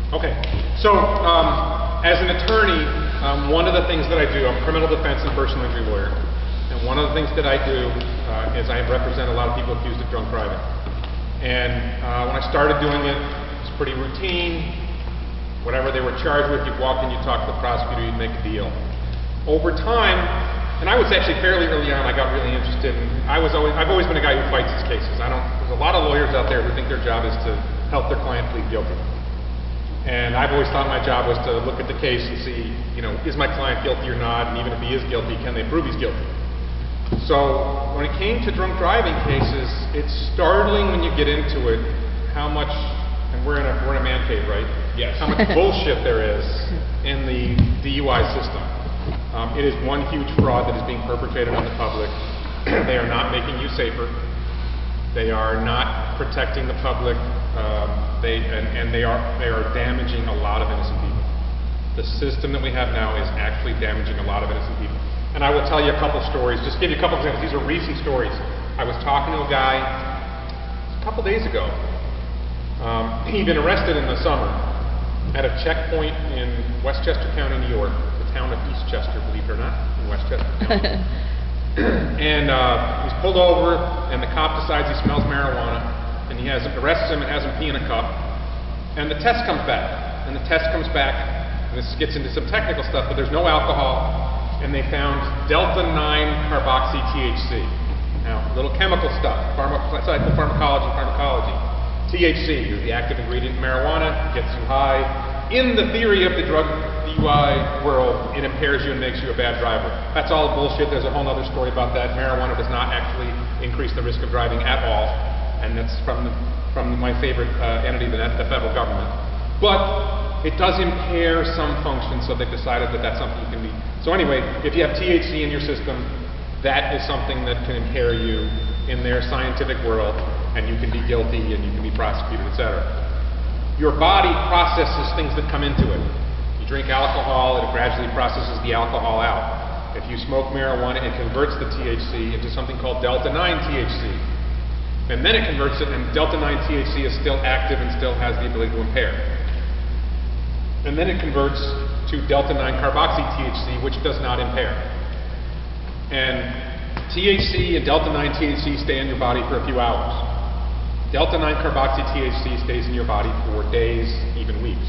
Okay, so as an attorney, one of the things that I do, I'm a criminal defense and personal injury lawyer, and one of the things that I do is I represent a lot of people accused of drunk driving. And when I started doing it, it was pretty routine. Whatever they were charged with, you'd walk in, you'd talk to the prosecutor, you'd make a deal. Over time, and I was actually fairly early on, I got really interested in, I've always been a guy who fights his cases. There's a lot of lawyers out there who think their job is to help their client plead guilty. And I've always thought my job was to look at the case and see, is my client guilty or not? And even if he is guilty, can they prove he's guilty? So when it came to drunk driving cases, it's startling when you get into it how much, and we're in a man cave, right? Yes. How much bullshit there is in the DUI system. It is one huge fraud that is being perpetrated on the public. They are not making you safer. They are not protecting the public. They are damaging a lot of innocent people. The system that we have now is actually damaging a lot of innocent people. And I will tell you a couple stories, just give you a couple examples. These are recent stories. I was talking to a guy a couple days ago. He'd been arrested in the summer at a checkpoint in Westchester County, New York, the town of Eastchester, believe it or not, in Westchester County. And he's pulled over, and the cop decides he smells marijuana, and he arrests him and has him pee in a cup. And the test comes back, and this gets into some technical stuff, but there's no alcohol, and they found delta-9-carboxy-THC. Now, little chemical stuff, psychopharmacology, pharmacology. THC is the active ingredient in marijuana, gets you high. In the theory of the drug DUI world, it impairs you and makes you a bad driver. That's all bullshit. There's a whole other story about that. Marijuana does not actually increase the risk of driving at all, and that's from my favorite entity, the federal government. But it does impair some functions, so they've decided that that's something you can be. So anyway, if you have THC in your system, that is something that can impair you in their scientific world, and you can be guilty and you can be prosecuted, etc. Your body processes things that come into it. You drink alcohol, it gradually processes the alcohol out. If you smoke marijuana, it converts the THC into something called delta-9-THC. And then it converts it, and delta-9-THC is still active and still has the ability to impair. And then it converts to delta-9-carboxy-THC, which does not impair. And THC and delta-9-THC stay in your body for a few hours. Delta-9-carboxy-THC stays in your body for days, even weeks.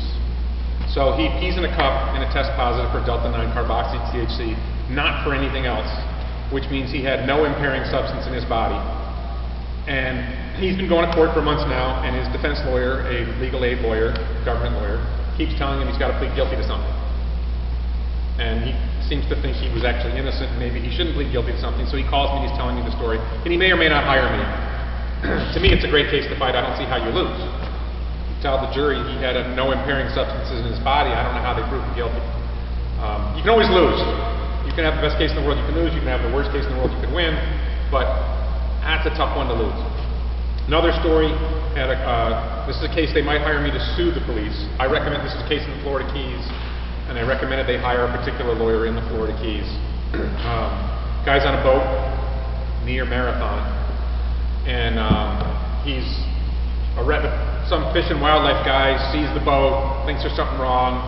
So he pees in a cup and it tests positive for delta-9-carboxy-THC, not for anything else, which means he had no impairing substance in his body. And he's been going to court for months now, and his defense lawyer, a legal aid lawyer, government lawyer, keeps telling him he's got to plead guilty to something. And he seems to think he was actually innocent, and maybe he shouldn't plead guilty to something, so he calls me and he's telling me the story, and he may or may not hire me. To me, it's a great case to fight. I don't see how you lose. You tell the jury he had no impairing substances in his body. I don't know how they prove him guilty. You can always lose. You can have the best case in the world you can lose. You can have the worst case in the world you can win. But that's a tough one to lose. Another story, this is a case they might hire me to sue the police. I recommend, this is a case in the Florida Keys, and I recommended they hire a particular lawyer in the Florida Keys. Guy's on a boat near Marathon, and some fish and wildlife guy sees the boat, thinks there's something wrong,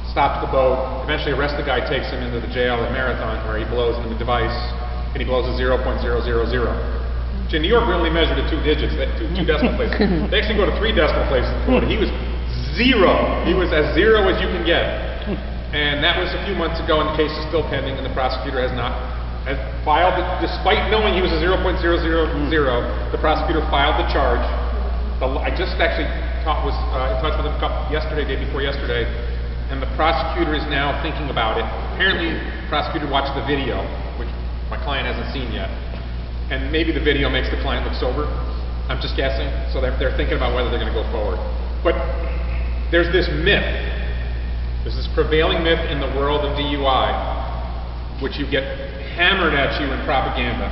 stops the boat, eventually arrests the guy, takes him into the jail at Marathon, where he blows into the device, and he blows a 0.000. Which in New York we only measure to 2 digits, two decimal places. They actually go to 3 decimal places in Florida. He was 0. He was as 0 as you can get. And that was a few months ago, and the case is still pending, and the prosecutor has filed it, despite knowing he was a 0.000, the prosecutor filed the charge. I just actually was in touch with him day before yesterday, and the prosecutor is now thinking about it. Apparently, the prosecutor watched the video, which my client hasn't seen yet, and maybe the video makes the client look sober. I'm just guessing. So they're thinking about whether they're going to go forward. But there's this myth. There's this prevailing myth in the world of DUI, which you get hammered at you in propaganda,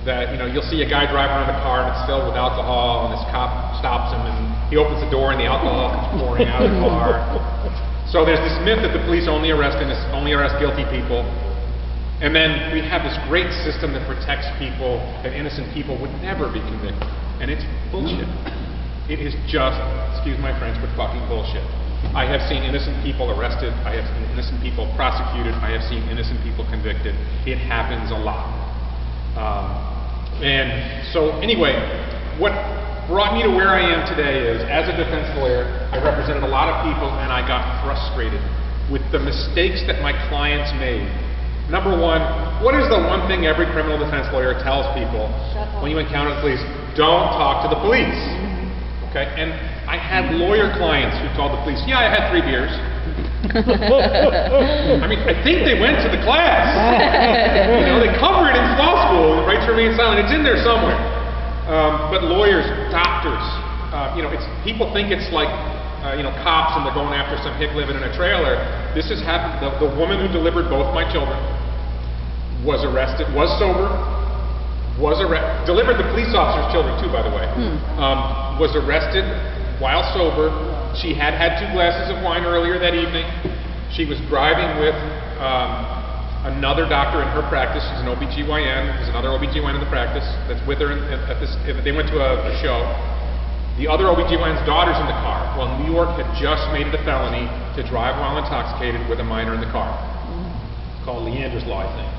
that you'll see a guy driving around a car and it's filled with alcohol, and this cop stops him and he opens the door and the alcohol comes pouring out of the car. So there's this myth that the police only arrest guilty people, and then we have this great system that protects people, and innocent people would never be convicted, and it's bullshit. It is just, excuse my French, but fucking bullshit. I have seen innocent people arrested. I have seen innocent people prosecuted. I have seen innocent people convicted. It happens a lot. And so anyway, what brought me to where I am today is, as a defense lawyer, I represented a lot of people, and I got frustrated with the mistakes that my clients made. Number one, what is the one thing every criminal defense lawyer tells people when you encounter the police? Don't talk to the police. Okay? And I had lawyer clients who told the police, yeah, I had 3 beers. I mean, I think they went to the class. You know, they cover it in law school, the right to remain silent. It's in there somewhere. But lawyers, doctors, you know, people think it's like, you know, cops and they're going after some hick living in a trailer. This has happened. The woman who delivered both my children was arrested, was sober, delivered the police officer's children too, by the way, was arrested while sober. She had had 2 glasses of wine earlier that evening. She was driving with another doctor in her practice. She's an OBGYN. There's another OBGYN in the practice that's with her at this. They went to a show. The other OBGYN's daughter's in the car. Well, New York had just made it a felony to drive while intoxicated with a minor in the car. It's called Leander's Law, I think.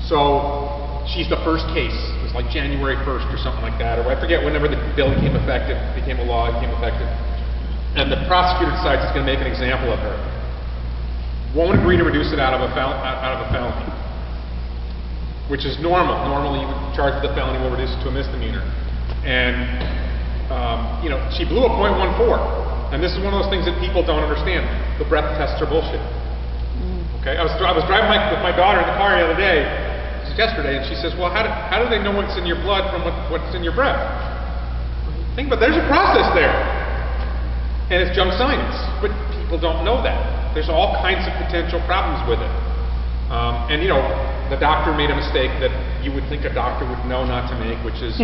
So she's the first case. It was like January 1st or something like that, or I forget whenever the bill became effective, became a law, it became effective. And the prosecutor decides he's going to make an example of her. Won't agree to reduce it out of a felony, which is normal. Normally, you would charge with a felony, will reduce it to a misdemeanor. And you know, she blew a .14, and this is one of those things that people don't understand. The breath tests are bullshit. Okay, I was driving with my daughter in the car the other day, this was yesterday, and she says, "Well, how do they know what's in your blood from what's in your breath?" Think about it, there's a process there, and it's junk science, but people don't know that. There's all kinds of potential problems with it, and you know, the doctor made a mistake that you would think a doctor would know not to make, which is.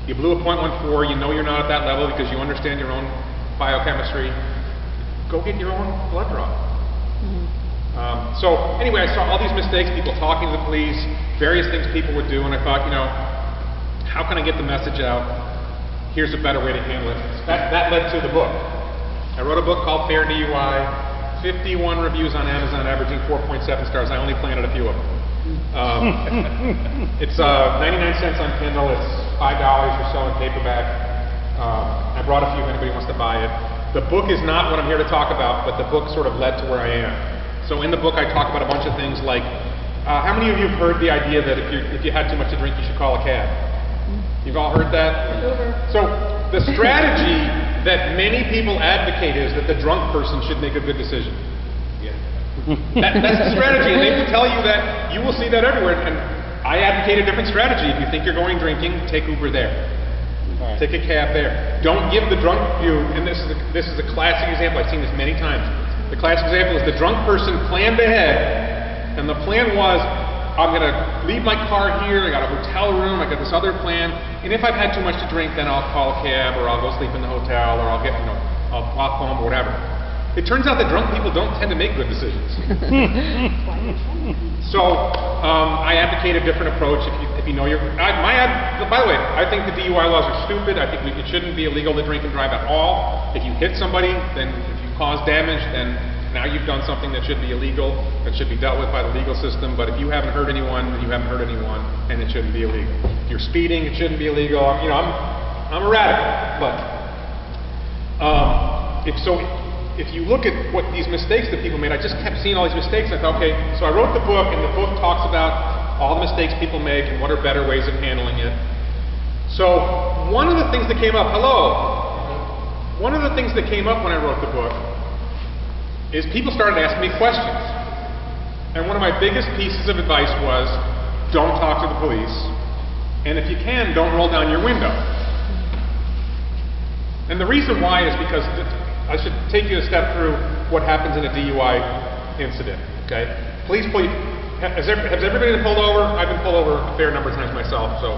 You blew a .14, you know you're not at that level because you understand your own biochemistry. Go get your own blood draw. So anyway, I saw all these mistakes, people talking to the police, various things people would do, and I thought, you know, how can I get the message out? Here's a better way to handle it. That led to the book. I wrote a book called Fair DUI, 51 reviews on Amazon, averaging 4.7 stars. I only planted a few of them. It's 99 cents on Kindle. It's $5 or so in paperback. I brought a few if anybody wants to buy it. The book is not what I'm here to talk about, but the book sort of led to where I am. So in the book, I talk about a bunch of things like, how many of you have heard the idea that if you had too much to drink, you should call a cab? You've all heard that? So the strategy that many people advocate is that the drunk person should make a good decision. That's the strategy, and they will tell you that. You will see that everywhere. And I advocate a different strategy. If you think you're going drinking, take Uber there. Right. Take a cab there. Don't give the drunk view. And this is a classic example. I've seen this many times. The classic example is the drunk person planned ahead, and the plan was, I'm going to leave my car here. I got a hotel room. I got this other plan. And if I've had too much to drink, then I'll call a cab, or I'll go sleep in the hotel, or I'll get, I'll walk home, or whatever. It turns out that drunk people don't tend to make good decisions. So I advocate a different approach. If you know your, by the way, I think the DUI laws are stupid. I think it shouldn't be illegal to drink and drive at all. If you hit somebody, then if you cause damage, then now you've done something that should be illegal, that should be dealt with by the legal system. But if you haven't hurt anyone, then you haven't hurt anyone, and it shouldn't be illegal. If you're speeding, it shouldn't be illegal. You know, I'm a radical, but if you look at what these mistakes that people made, I just kept seeing all these mistakes. I thought, okay, so I wrote the book, and the book talks about all the mistakes people make and what are better ways of handling it. So one of the things that came up, one of the things that came up when I wrote the book is people started asking me questions. And one of my biggest pieces of advice was, don't talk to the police, and if you can, don't roll down your window. And the reason why is because I should take you a step through what happens in a DUI incident, okay? Police pull you. Has everybody been pulled over? I've been pulled over a fair number of times myself, so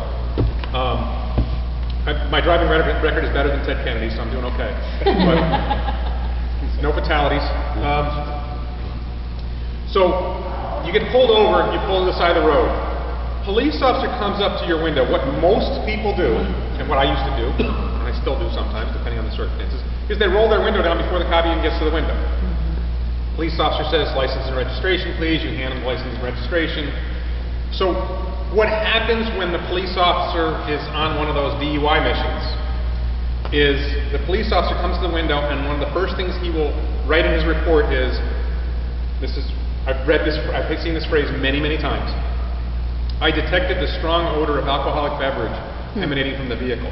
my driving record is better than Ted Kennedy, so I'm doing okay. But no fatalities. So you get pulled over, you pull to the side of the road. Police officer comes up to your window. What most people do, and what I used to do, and I still do sometimes, depending on the circumstances, is they roll their window down before the cop even gets to the window. Police officer says, license and registration, please. You hand them the license and registration. So what happens when the police officer is on one of those DUI missions is the police officer comes to the window, and one of the first things he will write in his report is, I've seen this phrase many, many times. I detected the strong odor of alcoholic beverage emanating from the vehicle.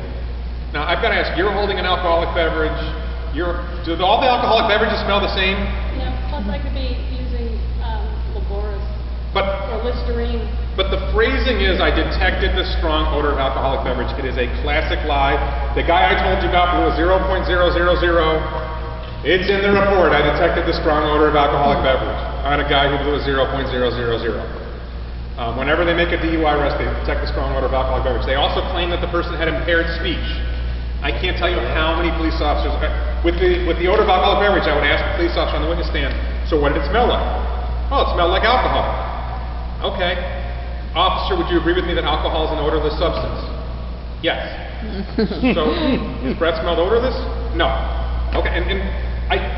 Now, I've got to ask, you're holding an alcoholic beverage, do all the alcoholic beverages smell the same? Yeah, plus I could be using Laboris or Listerine. But the phrasing is, I detected the strong odor of alcoholic beverage. It is a classic lie. The guy I told you about blew a 0.000. It's in the report. I detected the strong odor of alcoholic beverage. I had a guy who blew a 0.000. Whenever they make a DUI arrest, they detect the strong odor of alcoholic beverage. They also claim that the person had impaired speech. I can't tell you how many police officers, with the odor of alcoholic beverage, I would ask the police officer on the witness stand, so what did it smell like? Oh, it smelled like alcohol. Okay. Officer, would you agree with me that alcohol is an odorless substance? Yes. So, his breath smelled odorless? No. Okay,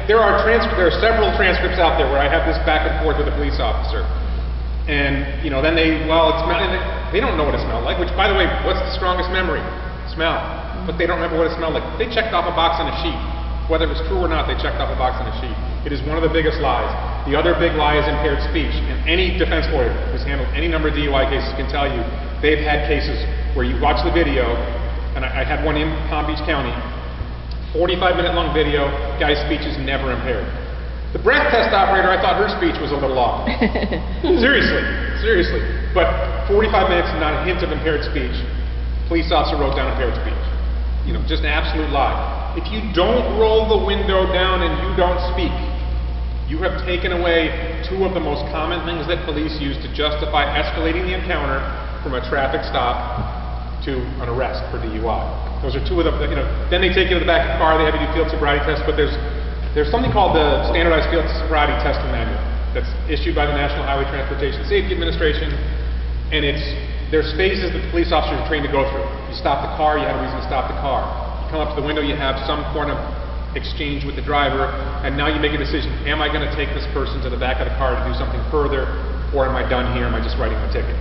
there are several transcripts out there where I have this back and forth with a police officer. And, then they don't know what it smelled like, which, by the way, what's the strongest memory? Smell. But they don't remember what it smelled like. They checked off a box on a sheet. Whether it was true or not, they checked off a box on a sheet. It is one of the biggest lies. The other big lie is impaired speech. And any defense lawyer who's handled any number of DUI cases can tell you they've had cases where you watch the video, and I had one in Palm Beach County, 45-minute long video, guy's speech is never impaired. The breath test operator, I thought her speech was a little off. Seriously. But 45 minutes, not a hint of impaired speech. Police officer wrote down impaired speech. Just an absolute lie. If you don't roll the window down and you don't speak, you have taken away two of the most common things that police use to justify escalating the encounter from a traffic stop to an arrest for DUI. Those are two of the, then they take you to the back of the car, they have you do field sobriety tests, but there's something called the Standardized Field Sobriety Testing Manual that's issued by the National Highway Transportation Safety Administration, and there's phases that the police officers are trained to go through. You stop the car, you have a reason to stop the car. You come up to the window, you have some kind of exchange with the driver, and now you make a decision, am I going to take this person to the back of the car to do something further, or am I done here, am I just writing my ticket?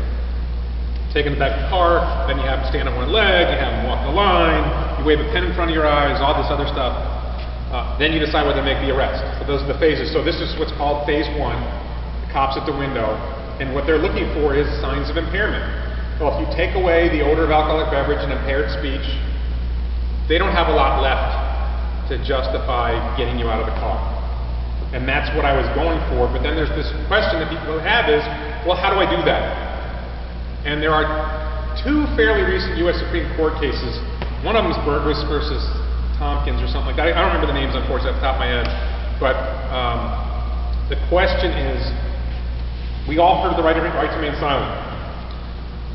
Take in the back of the car, then you have them stand on one leg, you have them walk the line, you wave a pen in front of your eyes, all this other stuff. Then you decide whether to make the arrest. So those are the phases. So this is what's called phase one, the cops at the window, and what they're looking for is signs of impairment. Well, if you take away the odor of alcoholic beverage and impaired speech, they don't have a lot left to justify getting you out of the car. And that's what I was going for. But then there's this question that people have is, well, how do I do that? And there are two fairly recent U.S. Supreme Court cases. One of them is Burgess versus Tompkins or something like that. I don't remember the names, unfortunately, off the top of my head. But the question is, we all heard of the right to remain silent.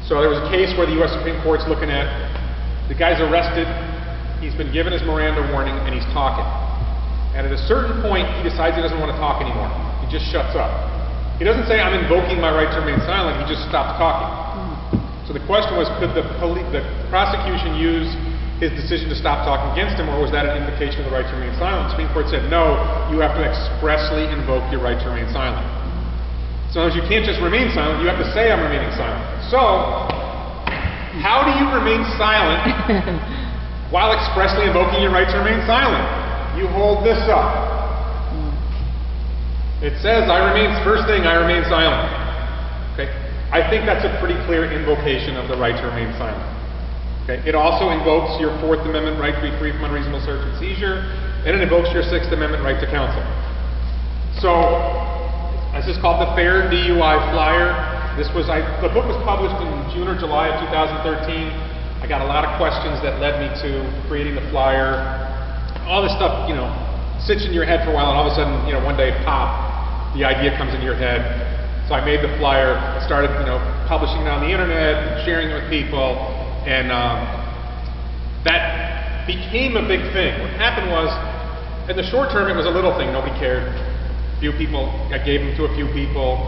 So there was a case where the U.S. Supreme Court's looking at, the guy's arrested, he's been given his Miranda warning, and he's talking. And at a certain point, he decides he doesn't want to talk anymore. He just shuts up. He doesn't say, I'm invoking my right to remain silent, he just stops talking. So the question was, could the prosecution use his decision to stop talking against him, or was that an invocation of the right to remain silent? The Supreme Court said, no, you have to expressly invoke your right to remain silent. So you can't just remain silent, you have to say I'm remaining silent. So, how do you remain silent while expressly invoking your right to remain silent? You hold this up. It says, first thing, I remain silent. Okay? I think that's a pretty clear invocation of the right to remain silent. Okay? It also invokes your Fourth Amendment right to be free from unreasonable search and seizure, and it invokes your Sixth Amendment right to counsel. So, this is called the Fair DUI flyer. The book was published in June or July of 2013. I got a lot of questions that led me to creating the flyer. All this stuff, sits in your head for a while, and all of a sudden, one day, pop, the idea comes into your head. So I made the flyer, I started, publishing it on the internet, and sharing it with people, and that became a big thing. What happened was, in the short term, it was a little thing, nobody cared. Few people, I gave them to a few people.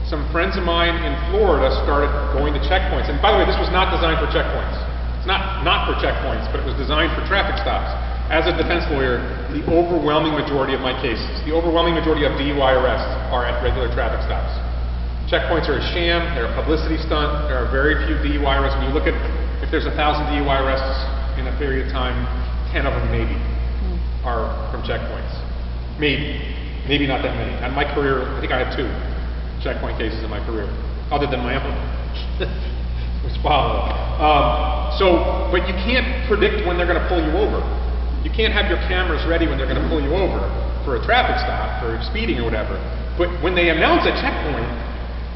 Some friends of mine in Florida started going to checkpoints. And by the way, this was not designed for checkpoints. It's not for checkpoints, but it was designed for traffic stops. as a defense lawyer, the overwhelming majority of my cases, the overwhelming majority of DUI arrests are at regular traffic stops. Checkpoints are a sham, they're a publicity stunt, there are very few DUI arrests. When you look at, if there's 1,000 DUI arrests in a period of time, 10 of them maybe are from checkpoints. Maybe not that many. In my career, I think I had 2 checkpoint cases in my career, other than my own. Which followed. But you can't predict when they're going to pull you over. You can't have your cameras ready when they're going to pull you over for a traffic stop, for speeding or whatever. But when they announce a checkpoint,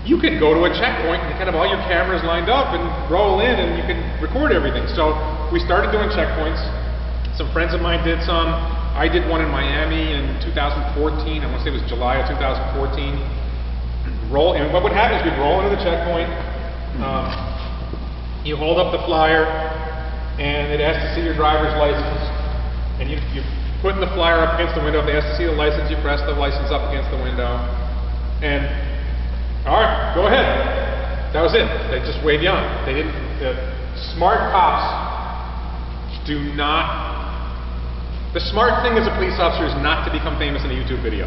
you can go to a checkpoint and kind of all your cameras lined up and roll in and you can record everything. So we started doing checkpoints. Some friends of mine did some. I did one in Miami in 2014. I want to say it was July of 2014. And what would happen is we'd roll into the checkpoint. You hold up the flyer and it asks to see your driver's license. And you put the flyer up against the window. If they ask to see the license, you press the license up against the window. And, all right, go ahead. That was it. They just waved you on. They didn't, the smart cops do not, the smart thing as a police officer is not to become famous in a YouTube video.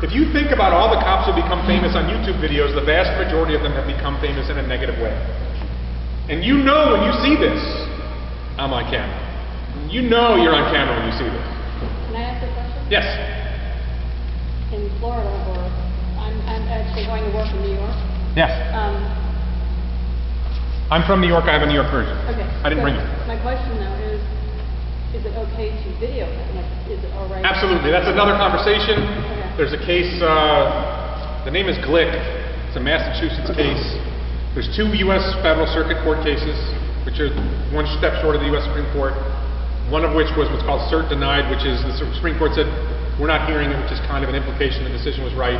If you think about all the cops who become famous on YouTube videos, the vast majority of them have become famous in a negative way. And you know when you see this, I'm on camera. You know you're on camera when you see this. Can I ask a question? Yes. In Florida, or I'm actually going to work in New York. Yes. I'm from New York. I have a New York version. Okay. I didn't bring it. My question now is it okay to video that? Like, is it all right? Absolutely. That's another conversation. Okay. There's a case, the name is Glick. It's a Massachusetts case. There's 2 U.S. Federal Circuit Court cases, which are one step short of the U.S. Supreme Court. One of which was what's called cert denied, which is the Supreme Court said, we're not hearing it, which is kind of an implication the decision was right,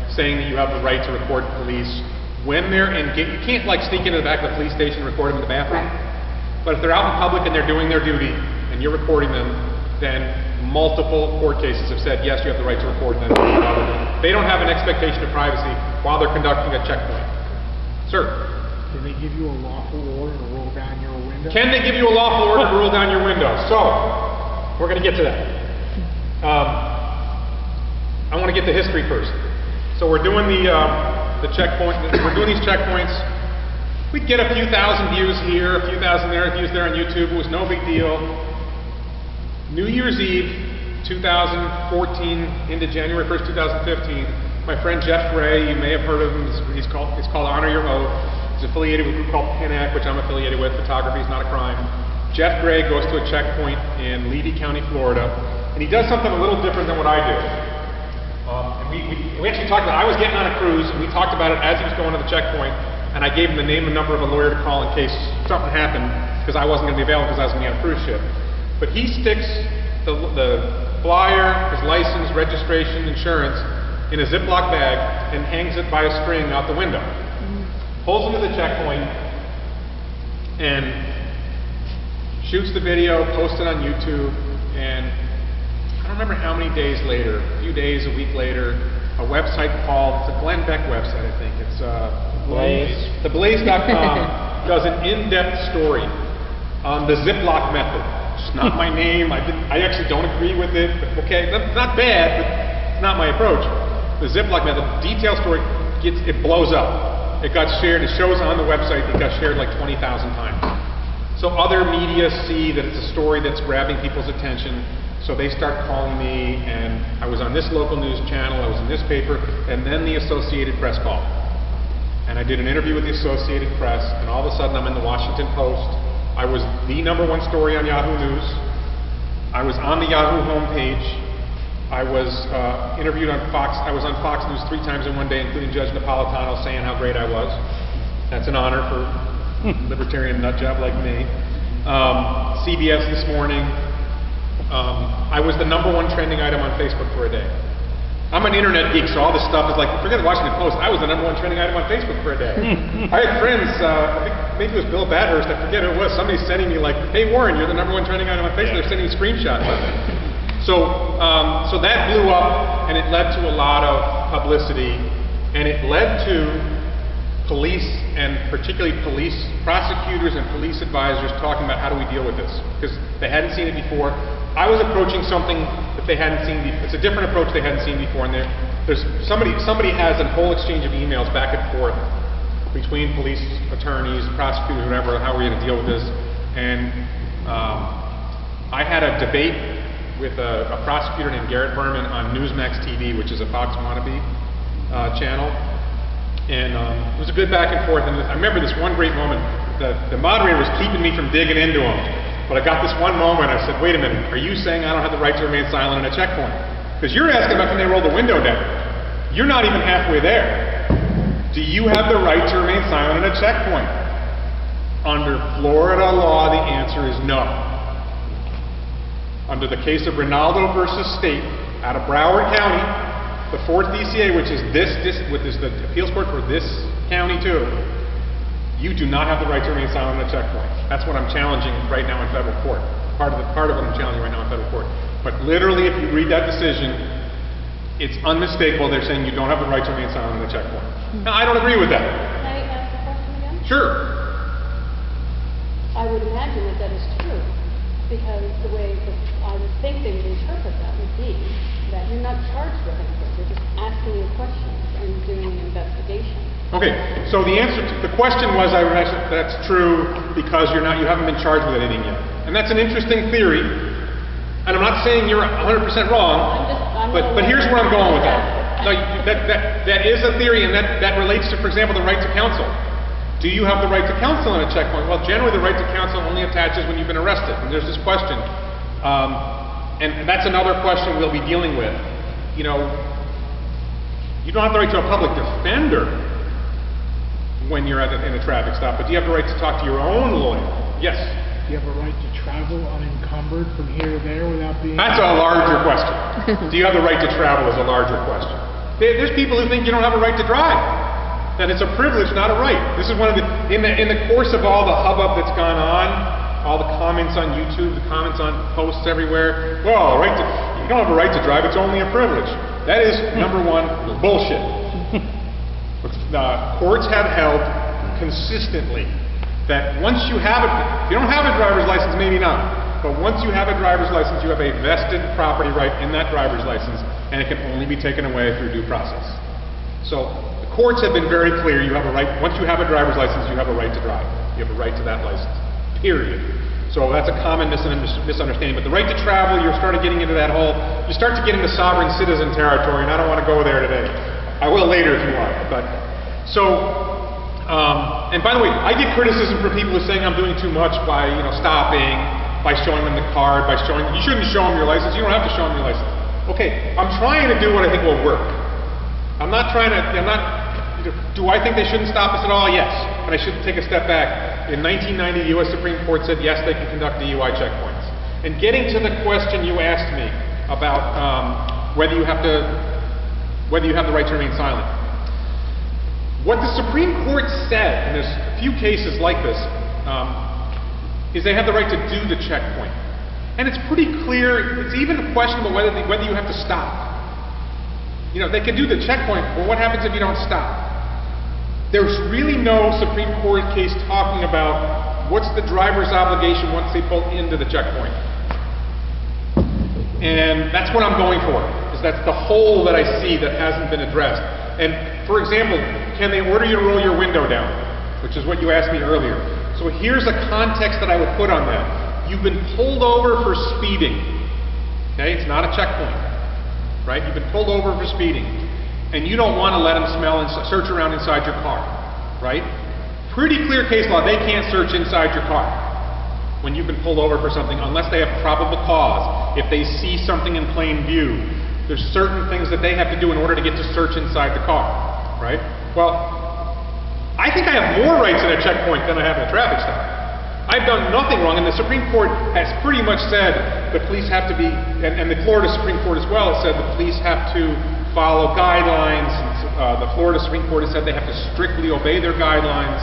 saying that you have the right to record police when they're you can't like sneak into the back of the police station and record them in the bathroom. Right. But if they're out in public and they're doing their duty and you're recording them, then multiple court cases have said, yes, you have the right to record them. They don't have an expectation of privacy while they're conducting a checkpoint. Sir? Can they give you a lawful order to roll down your window? Can they give you a lawful order to roll down your window? So, we're going to get to that. I want to get to history first. So we're doing the checkpoint. We're doing these checkpoints. We'd get a few thousand views here, a few thousand views there on YouTube. It was no big deal. New Year's Eve, 2014 into January 1st, 2015. My friend Jeff Gray, you may have heard of him. He's called Honor Your Oath. He's affiliated with a group called PENAC, which I'm affiliated with. Photography is not a crime. Jeff Gray goes to a checkpoint in Levy County, Florida, and he does something a little different than what I do. And we actually talked about, I was getting on a cruise, and we talked about it as he was going to the checkpoint, and I gave him the name and number of a lawyer to call in case something happened, because I wasn't going to be available because I was going to be on a cruise ship. But he sticks the flyer, his license, registration, insurance, in a Ziploc bag and hangs it by a string out the window. Pulls into the checkpoint and shoots the video, posts it on YouTube, and I don't remember how many days later, a few days, a week later, a website called, it's a Glenn Beck website, I think. It's theblaze.com does an in-depth story on the Ziploc method. It's not my name. I actually don't agree with it. But okay, that's not bad, but it's not my approach. The Ziploc method, detailed story, it blows up. It got shared. It shows on the website. It got shared like 20,000 times. So other media see that it's a story that's grabbing people's attention. So they start calling me, and I was on this local news channel, I was in this paper, and then the Associated Press called. And I did an interview with the Associated Press, and all of a sudden I'm in the Washington Post. I was the #1 story on Yahoo News. I was on the Yahoo homepage. I was interviewed on Fox. I was on Fox News 3 times in one day, including Judge Napolitano saying how great I was. That's an honor for a libertarian nutjob like me. CBS this morning. I was the #1 trending item on Facebook for a day. I'm an internet geek, so all this stuff is like, forget the Washington Post, I was the #1 trending item on Facebook for a day. I had friends, I think maybe it was Bill Badhurst, I forget who it was, somebody sending me like, hey Warren, you're the #1 trending item on Facebook, they're sending me screenshots. So that blew up, and it led to a lot of publicity, and it led to police, and particularly police prosecutors and police advisors talking about how do we deal with this, because they hadn't seen it before. I was approaching something that they hadn't seen before. It's a different approach they hadn't seen before, and there's somebody has a whole exchange of emails back and forth between police attorneys, prosecutors, whatever, how we're going to deal with this. And I had a debate with a prosecutor named Garrett Berman on Newsmax TV, which is a Fox wannabe channel. And it was a good back and forth. And I remember this one great moment. The moderator was keeping me from digging into him. But I got this one moment. I said, wait a minute. Are you saying I don't have the right to remain silent in a checkpoint? Because you're asking about can they roll the window down. You're not even halfway there. Do you have the right to remain silent in a checkpoint? Under Florida law, the answer is no. Under the case of Rinaldo versus State out of Broward County, the 4th DCA, which is the appeals court for this county too, you do not have the right to remain silent in a checkpoint. That's what I'm challenging right now in federal court. Part of what I'm challenging right now in federal court. But literally, if you read that decision, it's unmistakable. They're saying you don't have the right to remain silent in a checkpoint. Now, I don't agree with that. Can I ask a question again? Sure. I would imagine that is true, because the way that I would think they would interpret that would be that you're not charged with anything. You're just asking you questions and doing an investigation. Okay, so the answer to the question was, that's true because you haven't been charged with anything yet. And that's an interesting theory. And I'm not saying you're 100% wrong, but here's where I'm going with that. Like, that is a theory, and that relates to, for example, the right to counsel. Do you have the right to counsel in a checkpoint? Well, generally the right to counsel only attaches when you've been arrested. And there's this question, and that's another question we'll be dealing with. You know, you don't have the right to a public defender when you're in a traffic stop, but do you have the right to talk to your own lawyer? Yes. Do you have a right to travel unencumbered from here to there without being... That's a larger question. Do you have the right to travel is a larger question. There's people who think you don't have a right to drive. That it's a privilege, not a right. This is one of the, in the course of all the hubbub that's gone on, all the comments on YouTube, the comments on posts everywhere, well, you don't have a right to drive, it's only a privilege. That is, number one, bullshit. Courts have held consistently that once you have if you don't have a driver's license, maybe not, but once you have a driver's license, you have a vested property right in that driver's license, and it can only be taken away through due process. So, the courts have been very clear, you have a right, once you have a driver's license, you have a right to drive. You have a right to that license, period. So that's a common misunderstanding. But the right to travel, you're starting getting into that whole, you start to get into sovereign citizen territory, and I don't want to go there today. I will later if you want, but, and by the way, I get criticism from people who are saying I'm doing too much by, stopping, by showing them the card, you shouldn't show them your license, you don't have to show them your license. Okay, I'm trying to do what I think will work. Do I think they shouldn't stop us at all? Yes. But I should take a step back. In 1990, the U.S. Supreme Court said, yes, they can conduct DUI checkpoints. And getting to the question you asked me about whether you have the right to remain silent. What the Supreme Court said, and there's a few cases like this, is they have the right to do the checkpoint. And it's pretty clear, it's even questionable whether you have to stop. They can do the checkpoint, but what happens if you don't stop? There's really no Supreme Court case talking about what's the driver's obligation once they pull into the checkpoint. And that's what I'm going for, because that's the hole that I see that hasn't been addressed. And for example, can they order you to roll your window down? Which is what you asked me earlier. So here's a context that I would put on that. You've been pulled over for speeding. Okay, it's not a checkpoint. Right? You've been pulled over for speeding, and you don't want to let them smell and search around inside your car, right? Pretty clear case law, they can't search inside your car when you've been pulled over for something unless they have probable cause. If they see something in plain view, there's certain things that they have to do in order to get to search inside the car, right? Well, I think I have more rights in a checkpoint than I have in a traffic stop. I've done nothing wrong, and the Supreme Court has pretty much said the police have to be, and the Florida Supreme Court as well has said the police have to follow guidelines. The Florida Supreme Court has said they have to strictly obey their guidelines,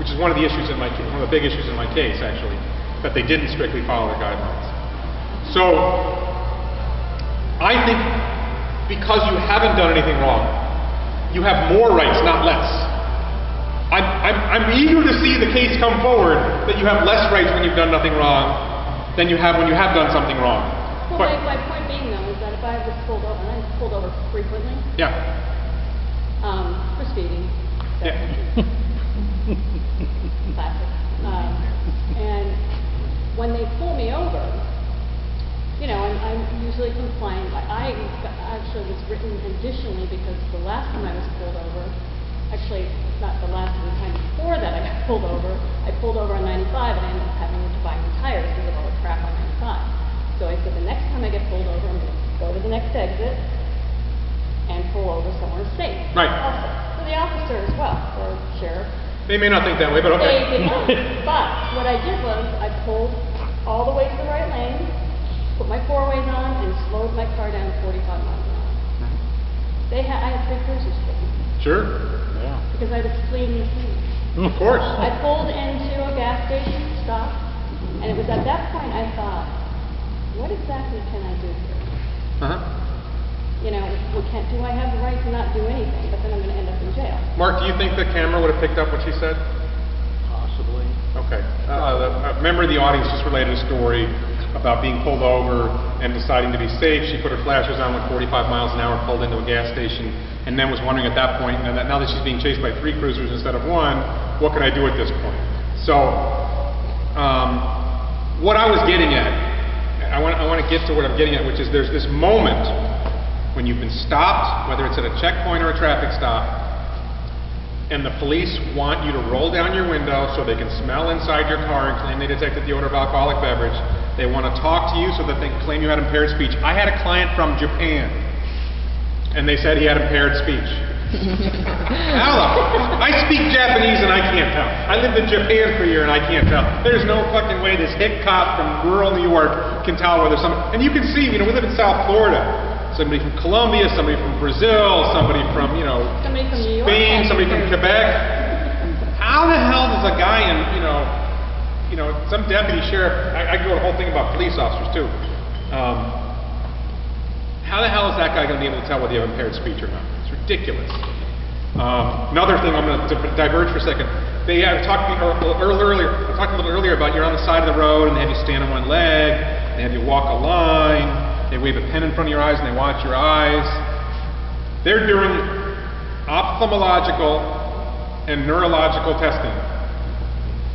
which is one of the issues in my case, one of the big issues in my case, actually, that they didn't strictly follow their guidelines. So, I think because you haven't done anything wrong, you have more rights, not less. I'm eager to see the case come forward that you have less rights when you've done nothing wrong than you have when you have done something wrong. Well, my point being, though, is that if I was pulled over, and I was pulled over frequently, Yeah. for speeding, Yeah. classic, and when they pull me over, you know, I'm usually compliant. I actually was written additionally because the last time I was pulled over, actually not the last time, the time before that I got pulled over, I pulled over on 95 and I ended up having to buy new tires because of all the crap on 95. So I said the next time I get pulled over, I'm going to go to the next exit and pull over somewhere safe. Right. Also, for the officer as well, or sheriff. They may not think that way, but okay. They did not. But what I did was I pulled all the way to the right lane, put my four-ways on, and slowed my car down 45 miles an hour. I had 3 cruisers for me. Sure. Yeah. Because I was fleeing the scene. Of course. I pulled into a gas station stop, and it was at that point I thought, what exactly can I do here? Uh-huh. You know, do I have the right to not do anything, but then I'm going to end up in jail? Mark, do you think the camera would have picked up what she said? Possibly. Okay. A member of the audience just related a story about being pulled over and deciding to be safe. She put her flashers on, went 45 miles an hour, pulled into a gas station, and then was wondering at that point, now that she's being chased by 3 cruisers instead of 1, what can I do at this point? So, what I was getting at, I want to get to what I'm getting at, which is there's this moment when you've been stopped, whether it's at a checkpoint or a traffic stop, and the police want you to roll down your window so they can smell inside your car and claim they detected the odor of alcoholic beverage. They want to talk to you so that they can claim you had impaired speech. I had a client from Japan, and they said he had impaired speech. I speak Japanese and I can't tell. I lived in Japan for a year and I can't tell. There's no fucking way this hick cop from rural New York can tell whether and you can see, we live in South Florida. Somebody from Colombia, somebody from Brazil, somebody from, Somebody from New York, Spain, somebody from Quebec. How the hell does a guy in, some deputy sheriff, I go to the whole thing about police officers too. How the hell is that guy going to be able to tell whether you have impaired speech or not? It's ridiculous. Another thing, I'm going to diverge for a second. I talked a little earlier about you're on the side of the road and they have you stand on one leg, they have you walk a line, they wave a pen in front of your eyes and they watch your eyes. They're doing ophthalmological and neurological testing.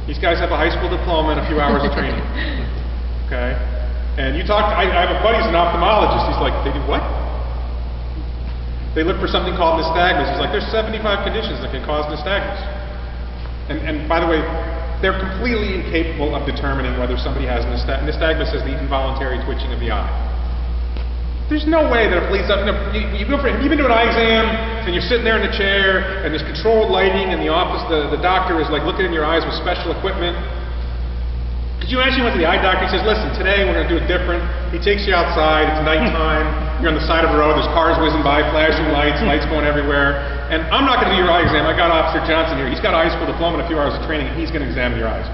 These guys have a high school diploma and a few hours of training. Okay? And I have a buddy who's an ophthalmologist. He's like, they do what? They look for something called nystagmus. He's like, there's 75 conditions that can cause nystagmus. And by the way, they're completely incapable of determining whether somebody has nystagmus is the involuntary twitching of the eye. There's no way that a police officer, you've been to an eye exam and you're sitting there in the chair and there's controlled lighting and the office, the doctor is like looking in your eyes with special equipment. Could you imagine you went to the eye doctor, he says, listen, today we're going to do it different. He takes you outside, it's nighttime, you're on the side of the road, there's cars whizzing by, flashing lights going everywhere. And I'm not going to do your eye exam, I got Officer Johnson here, he's got a high school diploma and a few hours of training, and he's going to examine your eyes.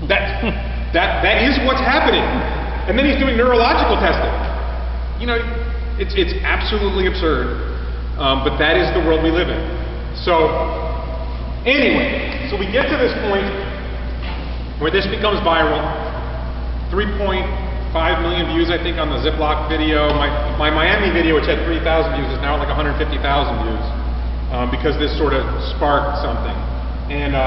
That is what's happening. And then he's doing neurological testing. It's absolutely absurd, but that is the world we live in. So, anyway, we get to this point where this becomes viral. 3.5 million views, I think, on the Ziploc video. My Miami video, which had 3,000 views, is now at like 150,000 views because this sort of sparked something. And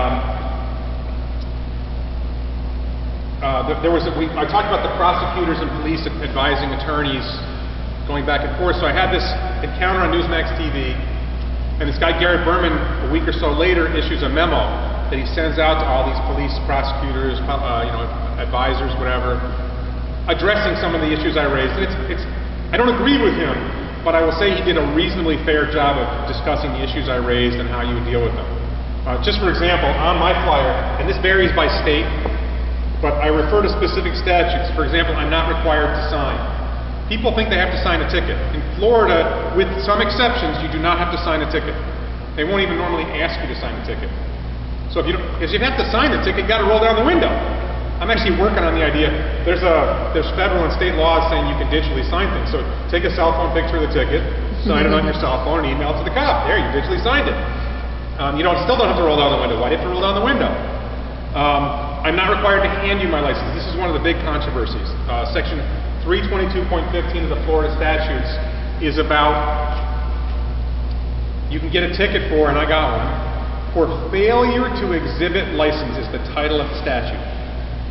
I talked about the prosecutors and police advising attorneys going back and forth. So I had this encounter on Newsmax TV, and this guy Garrett Berman, a week or so later, issues a memo that he sends out to all these police prosecutors, advisors, whatever, addressing some of the issues I raised. And I don't agree with him, but I will say he did a reasonably fair job of discussing the issues I raised and how you would deal with them. Just for example, on my flyer, and this varies by state, but I refer to specific statutes. For example, I'm not required to sign. People think they have to sign a ticket. In Florida, with some exceptions, you do not have to sign a ticket. They won't even normally ask you to sign a ticket. So if you have to sign the ticket, you got to roll down the window. I'm actually working on the idea. There's federal and state laws saying you can digitally sign things. So take a cell phone picture of the ticket, sign it on your cell phone, and email it to the cop. There, you digitally signed it. Still don't have to roll down the window. Why do you have to roll down the window? I'm not required to hand you my license. This is one of the big controversies. Section 322.15 of the Florida statutes is about, you can get a ticket for, and I got one, for failure to exhibit license is the title of the statute.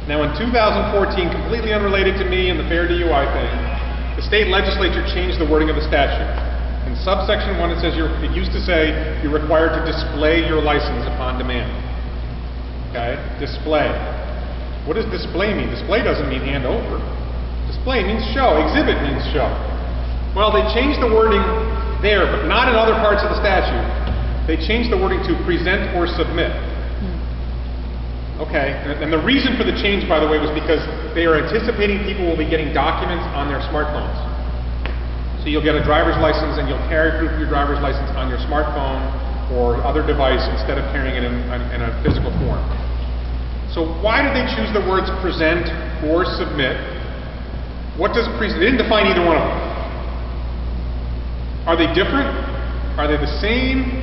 Now in 2014, completely unrelated to me and the Fair DUI thing, the state legislature changed the wording of the statute. In subsection 1 it says, it used to say you're required to display your license upon demand. Okay? Display. What does display mean? Display doesn't mean hand over. Display means show. Exhibit means show. Well, they changed the wording there, but not in other parts of the statute. They changed the wording to present or submit. Okay, and the reason for the change, by the way, was because they are anticipating people will be getting documents on their smartphones. So you'll get a driver's license and you'll carry proof of your driver's license on your smartphone or other device instead of carrying it in a physical form. So why did they choose the words present or submit? What does present? They didn't define either one of them. Are they different? Are they the same?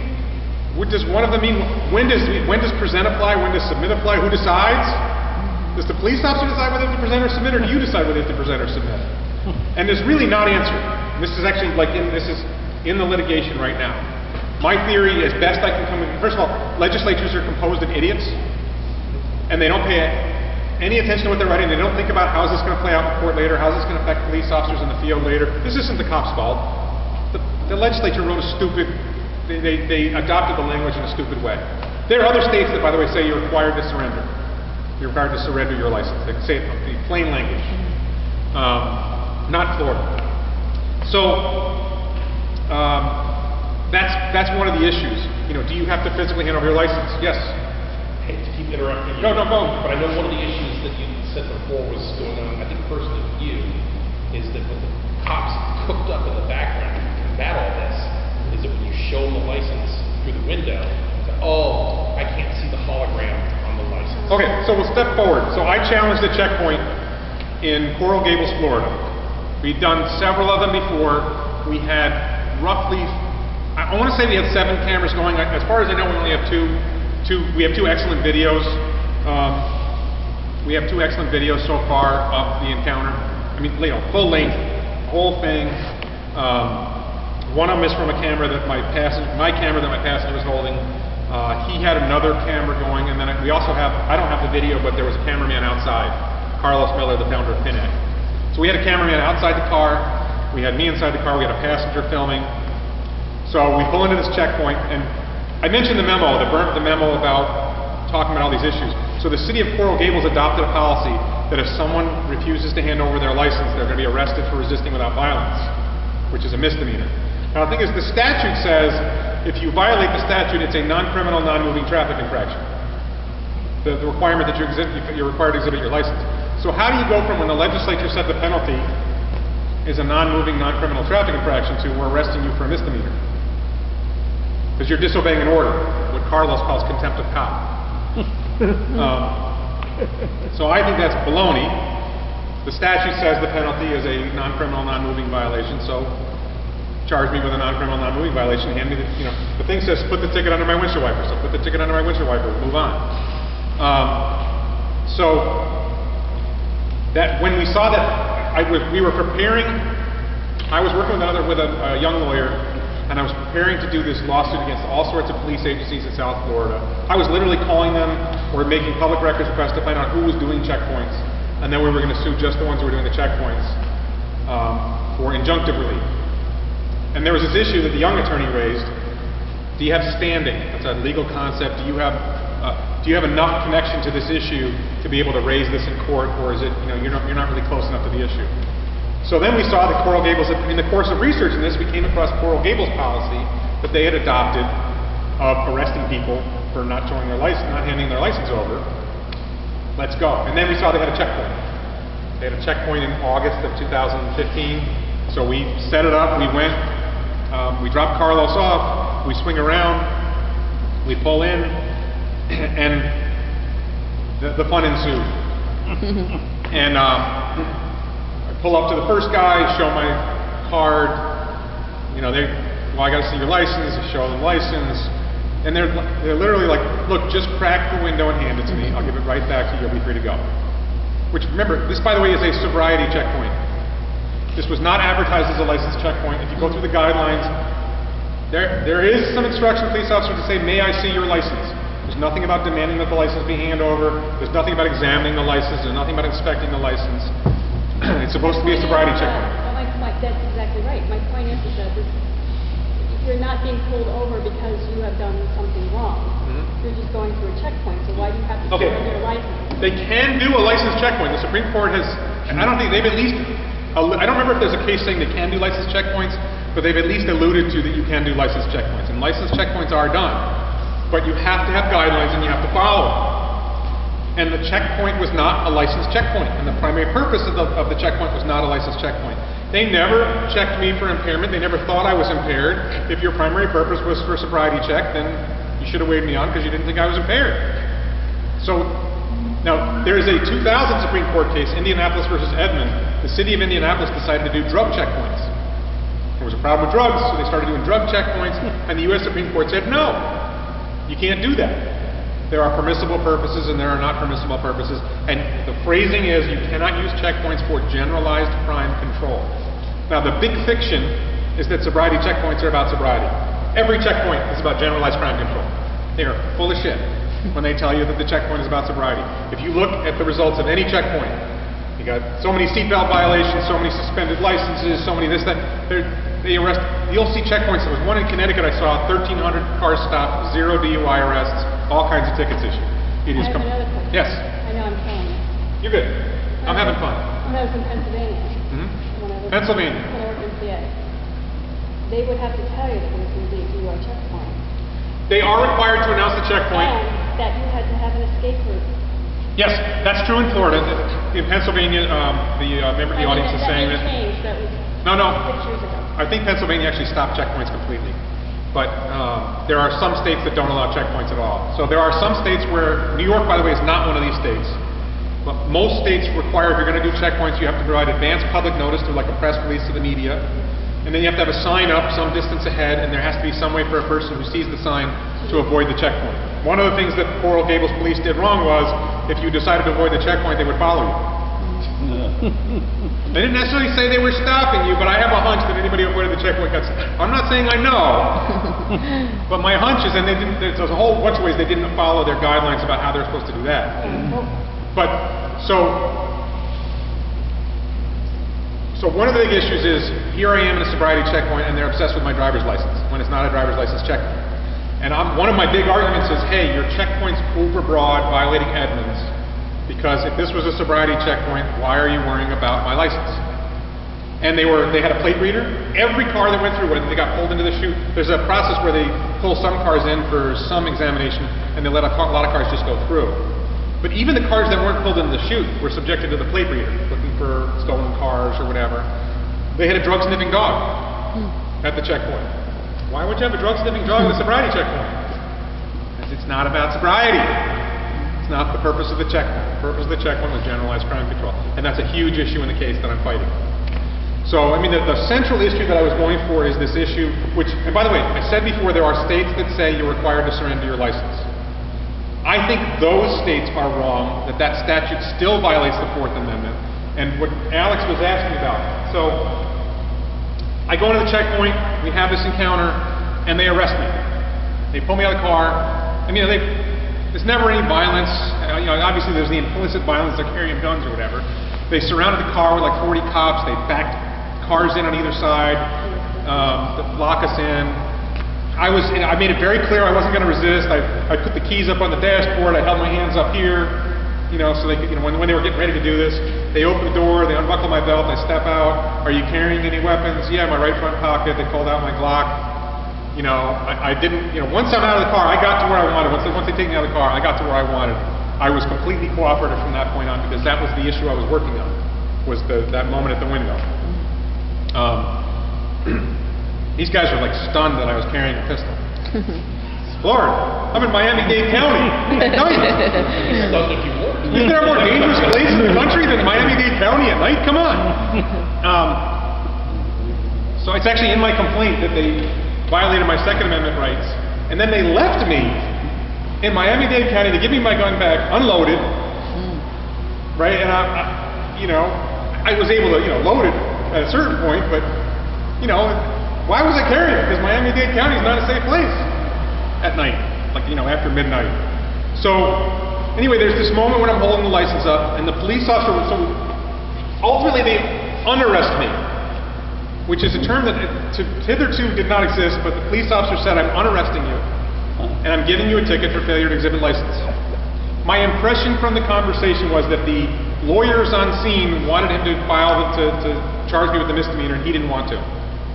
What does one of them mean? When does present apply? When does submit apply? Who decides? Does the police officer decide whether to present or submit, or do you decide whether to present or submit? And there's really not answered. This is actually this is in the litigation right now. My theory, as best I can come with, first of all, legislatures are composed of idiots, and they don't pay any attention to what they're writing. They don't think about how is this going to play out in court later, how is this going to affect police officers in the field later. This isn't the cop's fault. The legislature wrote a stupid. They adopted the language in a stupid way. There are other states that, by the way, say you're required to surrender. You're required to surrender your license. They say it in plain language. Not Florida. So that's one of the issues. Do you have to physically hand over your license? Yes. I hate to keep interrupting you. No, go. But I know one of the issues that you said before was going on, I think personally with you, is that what the cops cooked up in the background to combat all this is that when you show them the license through the window, say, oh, I can't see the hologram on the license. Okay, so we'll step forward. So I challenged the checkpoint in Coral Gables, Florida. We've done several of them before. We had roughly, I want to say we had 7 cameras going. As far as I know, we only have two. We have 2 excellent videos. We have 2 excellent videos so far of the encounter. I mean, full length, whole thing. One of them is from a camera that my camera that my passenger was holding. He had another camera going, and then we also have, I don't have the video, but there was a cameraman outside, Carlos Miller, the founder of Pinhead. So we had a cameraman outside the car, we had me inside the car, we had a passenger filming. So we pull into this checkpoint, and I mentioned the memo about talking about all these issues. So the City of Coral Gables adopted a policy that if someone refuses to hand over their license, they're going to be arrested for resisting without violence, which is a misdemeanor. Now the thing is, the statute says if you violate the statute, it's a non-criminal, non-moving traffic infraction. The requirement that you're required to exhibit your license. So how do you go from when the legislature said the penalty is a non-moving, non-criminal traffic infraction to we're arresting you for a misdemeanor? Because you're disobeying an order, what Carlos calls contempt of cop. So I think that's baloney. The statute says the penalty is a non-criminal, non-moving violation, so charge me with a non-criminal, non-moving violation, hand me the thing says put the ticket under my windshield wiper, so put the ticket under my windshield wiper, move on. So that when we saw that, we were preparing, I was working with a young lawyer, and I was preparing to do this lawsuit against all sorts of police agencies in South Florida. I was literally calling them or making public records requests to find out who was doing checkpoints, and then we were going to sue just the ones who were doing the checkpoints for injunctive relief. And there was this issue that the young attorney raised. Do you have standing? That's a legal concept. Do you have enough connection to this issue to be able to raise this in court, or is it, you're not really close enough to the issue? So then we saw that Coral Gables, in the course of researching this, we came across Coral Gables policy that they had adopted of arresting people for not showing their license, not handing their license over. Let's go. And then we saw they had a checkpoint. They had a checkpoint in August of 2015. So we set it up, we went, we dropped Carlos off, we swing around, we pull in, and the fun ensued. And I pull up to the first guy, show my card, I gotta see your license, I show them license, And they're literally like, look, just crack the window and hand it to me. I'll give it right back to you. You'll be free to go. Which, remember, this, by the way, is a sobriety checkpoint. This was not advertised as a license checkpoint. If you go through the guidelines, there is some instruction to police officers to say, may I see your license? There's nothing about demanding that the license be handed over. There's nothing about examining the license. There's nothing about inspecting the license. It's supposed to be a sobriety checkpoint. That's exactly right. My point is that you're not being pulled over because you have done something wrong. You're just going through a checkpoint, so why do you have to surrender your license? They can do a license checkpoint. The Supreme Court has, and I don't think they've at least, I don't remember if there's a case saying they can do license checkpoints, but they've at least alluded to that you can do license checkpoints. And license checkpoints are done. But you have to have guidelines and you have to follow them. And the checkpoint was not a license checkpoint. And the primary purpose of the checkpoint was not a license checkpoint. They never checked me for impairment. They never thought I was impaired. If your primary purpose was for a sobriety check, then you should have waved me on because you didn't think I was impaired. So, now, there is a 2000 Supreme Court case, Indianapolis versus Edmond. The city of Indianapolis decided to do drug checkpoints. There was a problem with drugs, so they started doing drug checkpoints, and the U.S. Supreme Court said, no, you can't do that. There are permissible purposes and there are not permissible purposes, and the phrasing is you cannot use checkpoints for generalized crime control. Now, the big fiction is that sobriety checkpoints are about sobriety. Every checkpoint is about generalized crime control. They are full of shit when they tell you that the checkpoint is about sobriety. If you look at the results of any checkpoint, you got so many seatbelt violations, so many suspended licenses, so many this, that. They arrest. You'll see checkpoints. There was one in Connecticut I saw, 1,300 cars stopped, 0 DUI arrests, all kinds of tickets issued. It is I have another question. Yes. I know I'm telling you. You're good. I'm having fun. When I was in Pennsylvania. Pennsylvania. When I worked in PA. They would have to tell you that there was going to be a DUI checkpoint. They are required to announce the checkpoint. And that you had to have an escape route. Yes, that's true in Florida. In Pennsylvania, member of the audience is saying that. Changed. That was No. 6 years ago. I think Pennsylvania actually stopped checkpoints completely. But there are some states that don't allow checkpoints at all. So there are some states where, New York, by the way, is not one of these states. But most states require, if you're going to do checkpoints, you have to provide advance public notice through like a press release to the media. And then you have to have a sign up some distance ahead, and there has to be some way for a person who sees the sign to avoid the checkpoint. One of the things that Coral Gables police did wrong was, if you decided to avoid the checkpoint, they would follow you. They didn't necessarily say they were stopping you, but I have a hunch that anybody who avoided the checkpoint got stopped. I'm not saying I know, but my hunch is, and they didn't, there's a whole bunch of ways they didn't follow their guidelines about how they're supposed to do that. But, so one of the big issues is, here I am in a sobriety checkpoint and they're obsessed with my driver's license, when it's not a driver's license checkpoint. And one of my big arguments is, hey, your checkpoint's overbroad, violating Edmonds, because if this was a sobriety checkpoint, why are you worrying about my license? And they had a plate reader. Every car that went through, whether they got pulled into the chute, there's a process where they pull some cars in for some examination, and they let a lot of cars just go through. But even the cars that weren't pulled into the chute were subjected to the plate reader, looking for stolen cars or whatever. They had a drug-sniffing dog at the checkpoint. Why would you have a drug-sniffing dog at a sobriety checkpoint? Because it's not about sobriety. It's not the purpose of the checkpoint. The purpose of the checkpoint was generalized crime control. And that's a huge issue in the case that I'm fighting. So, I mean, the central issue that I was going for is this issue, which, and by the way, I said before, there are states that say you're required to surrender your license. I think those states are wrong, that statute still violates the Fourth Amendment, and what Alex was asking about. So, I go into the checkpoint, we have this encounter, and they arrest me. They pull me out of the car. I mean, there's never any violence. Obviously there's the implicit violence, they're carrying guns or whatever. They surrounded the car with like 40 cops, they backed cars in on either side, to lock us in. I made it very clear I wasn't going to resist. I put the keys up on the dashboard. I held my hands up here, so they could, when they were getting ready to do this, they opened the door, they unbuckled my belt, I step out. Are you carrying any weapons? Yeah, my right front pocket. They pulled out my Glock. I didn't, once I'm out of the car, I got to where I wanted. Once they take me out of the car, I got to where I wanted. I was completely cooperative from that point on because that was the issue I was working on, was that moment at the window. These guys were like stunned that I was carrying a pistol. Florida, I'm in Miami-Dade County at night. Stunned if you were. Isn't there a more dangerous place in the country than Miami-Dade County at night? Come on. So it's actually in my complaint that they violated my Second Amendment rights And then they left me in Miami-Dade County to give me my gun back, unloaded, right? And I was able to, load it at a certain point, but, why was I carrying it? Because Miami-Dade County is not a safe place at night, like, after midnight. So, anyway, there's this moment when I'm holding the license up, and the police officer, so ultimately they unarrest me, which is a term that hitherto did not exist, but the police officer said, I'm unarresting you, and I'm giving you a ticket for failure to exhibit license. My impression from the conversation was that the lawyers on scene wanted him to to charge me with a misdemeanor, and he didn't want to.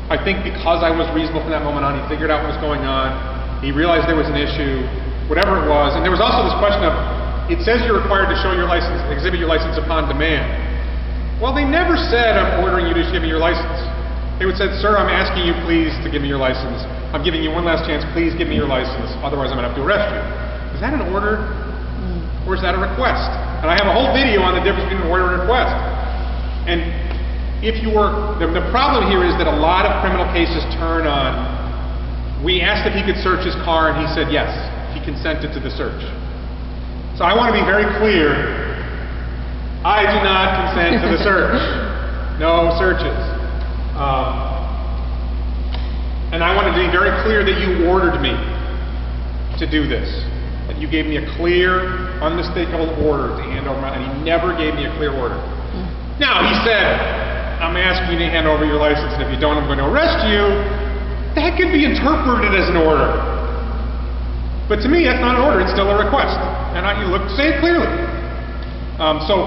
I think because I was reasonable from that moment on, he figured out what was going on, he realized there was an issue, whatever it was, and there was also this question of, it says you're required to show your license, exhibit your license upon demand. Well, they never said, I'm ordering you to give me your license. They would say, sir, I'm asking you please to give me your license. I'm giving you one last chance, please give me your license, otherwise I'm going to have to arrest you. Is that an order, or is that a request? And I have a whole video on the difference between an order and a request. And if you were, the problem here is that a lot of criminal cases turn on, we asked if he could search his car and he said yes, he consented to the search. So I want to be very clear, I do not consent to the search. No searches. And I want to be very clear that you ordered me to do this. That you gave me a clear, unmistakable order to hand over and he never gave me a clear order. Now, he said, I'm asking you to hand over your license, and if you don't, I'm going to arrest you. That could be interpreted as an order. But to me, that's not an order, it's still a request. And say it clearly. So,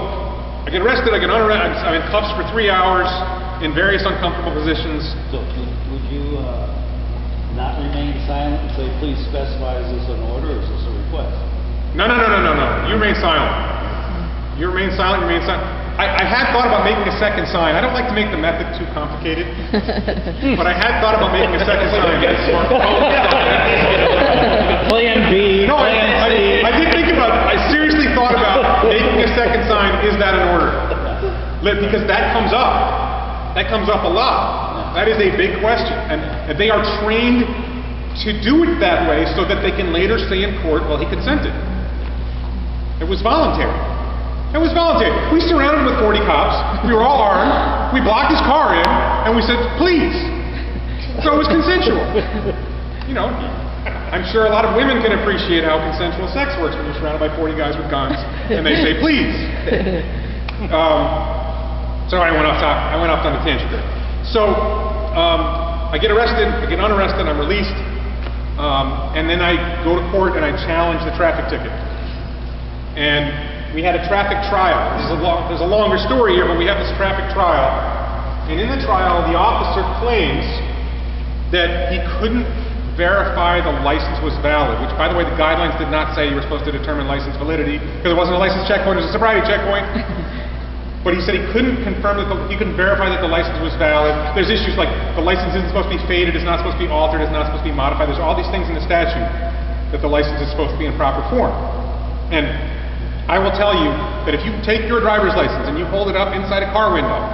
I get arrested, I get unarrested, I'm in cuffs for 3 hours in various uncomfortable positions. So would you not remain silent and say, please specify, is this an order or is this a request? No. You remain silent. You remain silent, I had thought about making a second sign. I don't like to make the method too complicated, but I had thought about making a second sign. Plan B, No, plan C. I did think about it. I seriously thought about making a second sign, is that an order? Because that comes up. That comes up a lot. That is a big question. And they are trained to do it that way so that they can later say in court, well, he consented. It was voluntary. It was voluntary. We surrounded him with 40 cops. We were all armed. We blocked his car in, and we said, please. So it was consensual. I'm sure a lot of women can appreciate how consensual sex works when you're surrounded by 40 guys with guns, and they say, please. Sorry, I went off on a tangent there. So, I get arrested, I get unarrested, I'm released, and then I go to court and I challenge the traffic ticket. And we had a traffic trial. There's a longer story here, but we have this traffic trial. And in the trial, the officer claims that he couldn't verify the license was valid, which, by the way, the guidelines did not say you were supposed to determine license validity, because it wasn't a license checkpoint, it was a sobriety checkpoint. But he said he couldn't confirm that he couldn't verify that the license was valid. There's issues like the license isn't supposed to be faded, it's not supposed to be altered, it's not supposed to be modified. There's all these things in the statute that the license is supposed to be in proper form. And I will tell you that if you take your driver's license and you hold it up inside a car window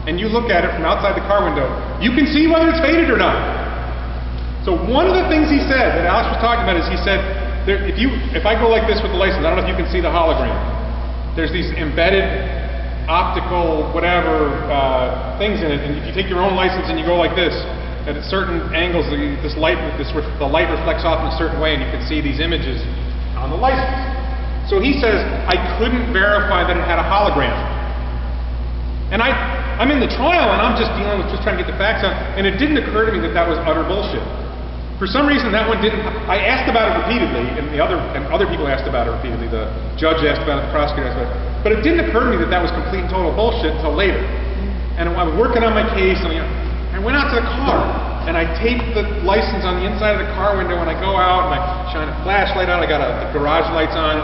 and you look at it from outside the car window, you can see whether it's faded or not. So one of the things he said that Alex was talking about is he said, if I go like this with the license, I don't know if you can see the hologram. There's these embedded optical whatever things in it, and if you take your own license and you go like this, at certain angles, the light reflects off in a certain way, and you can see these images on the license. So he says, I couldn't verify that it had a hologram. And I'm in the trial, and I'm just dealing with trying to get the facts out, and it didn't occur to me that was utter bullshit. For some reason, that one didn't. I asked about it repeatedly, and other people asked about it repeatedly. The judge asked about it, the prosecutor asked about it. But it didn't occur to me that was complete and total bullshit until later. And I was working on my case, and I went out to the car, and I taped the license on the inside of the car window, and I go out, and I shine a flashlight on, I got the garage lights on.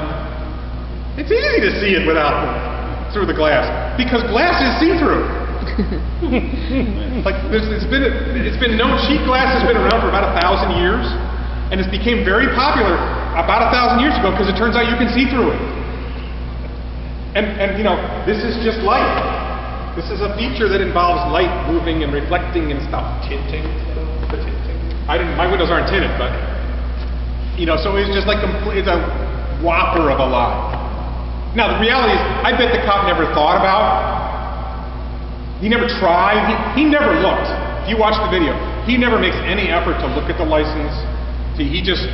It's easy to see it through the glass, because glass is see-through. Like it's been known, sheet glass has been around for about 1,000 years, and it became very popular about 1,000 years ago because it turns out you can see through it. And this is just light. This is a feature that involves light moving and reflecting and stuff. Tinting. The tinting. My windows aren't tinted, but You know, so it's just like it's a whopper of a lie. Now the reality is, I bet the cop never thought about. He never tried. He never looked. If you watch the video, he never makes any effort to look at the license. He just,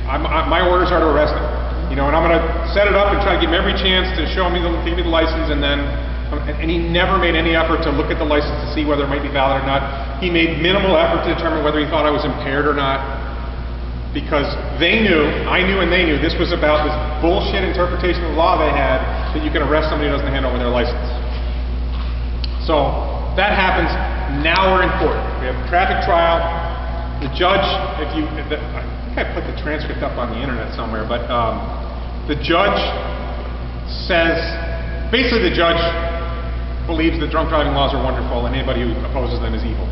my orders are to arrest him. You know, and I'm going to set it up and try to give him every chance to show me give me the license, and then, and he never made any effort to look at the license to see whether it might be valid or not. He made minimal effort to determine whether he thought I was impaired or not, because they knew, I knew, and they knew this was about this bullshit interpretation of the law they had that you can arrest somebody who doesn't hand over their license. So that happens. Now we're in court. We have a traffic trial. The judge, I think I put the transcript up on the internet somewhere, but the judge says, basically the judge believes that drunk driving laws are wonderful and anybody who opposes them is evil.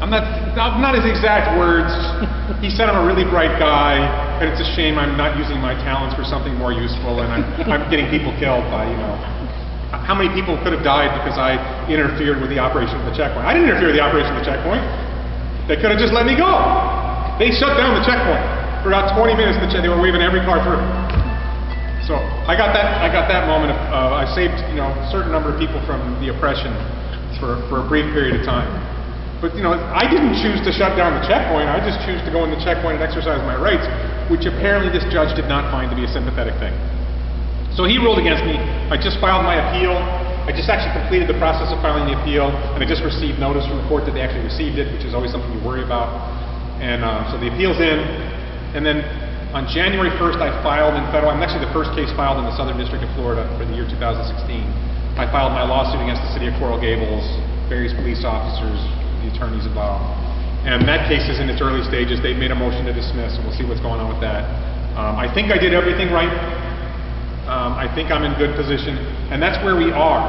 Not his exact words. He said I'm a really bright guy, and it's a shame I'm not using my talents for something more useful, and I'm getting people killed by, you know. How many people could have died because I interfered with the operation of the checkpoint? I didn't interfere with the operation of the checkpoint. They could have just let me go. They shut down the checkpoint for about 20 minutes. They were waving every car through. So I got that moment. I saved, you know, a certain number of people from the oppression for a brief period of time. But, you know, I didn't choose to shut down the checkpoint. I just choose to go in the checkpoint and exercise my rights, which apparently this judge did not find to be a sympathetic thing. So he ruled against me. I just filed my appeal. I just actually completed the process of filing the appeal, and I just received notice from the court that they actually received it, which is always something you worry about. And so the appeal's in, and then on January 1st, I filed in federal. I'm actually the first case filed in the Southern District of Florida for the year 2016. I filed my lawsuit against the City of Coral Gables, various police officers, the attorneys involved. And that case is in its early stages. They've made a motion to dismiss, and we'll see what's going on with that. I think I did everything right. I think I'm in good position, and that's where we are.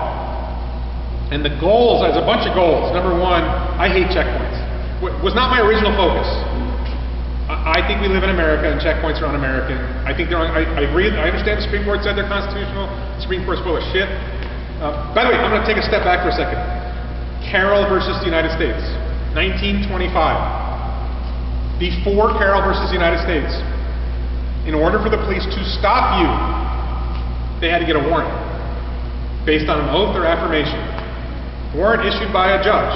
And the goals, there's a bunch of goals. Number one, I hate checkpoints. Was not my original focus. I think we live in America, and checkpoints are un-American. I think they're. I agree. I understand the Supreme Court said they're constitutional. The Supreme Court's full of shit. By the way, I'm going to take a step back for a second. Carroll versus the United States, 1925. Before Carroll versus the United States, in order for the police to stop you, they had to get a warrant based on an oath or affirmation. Warrant issued by a judge.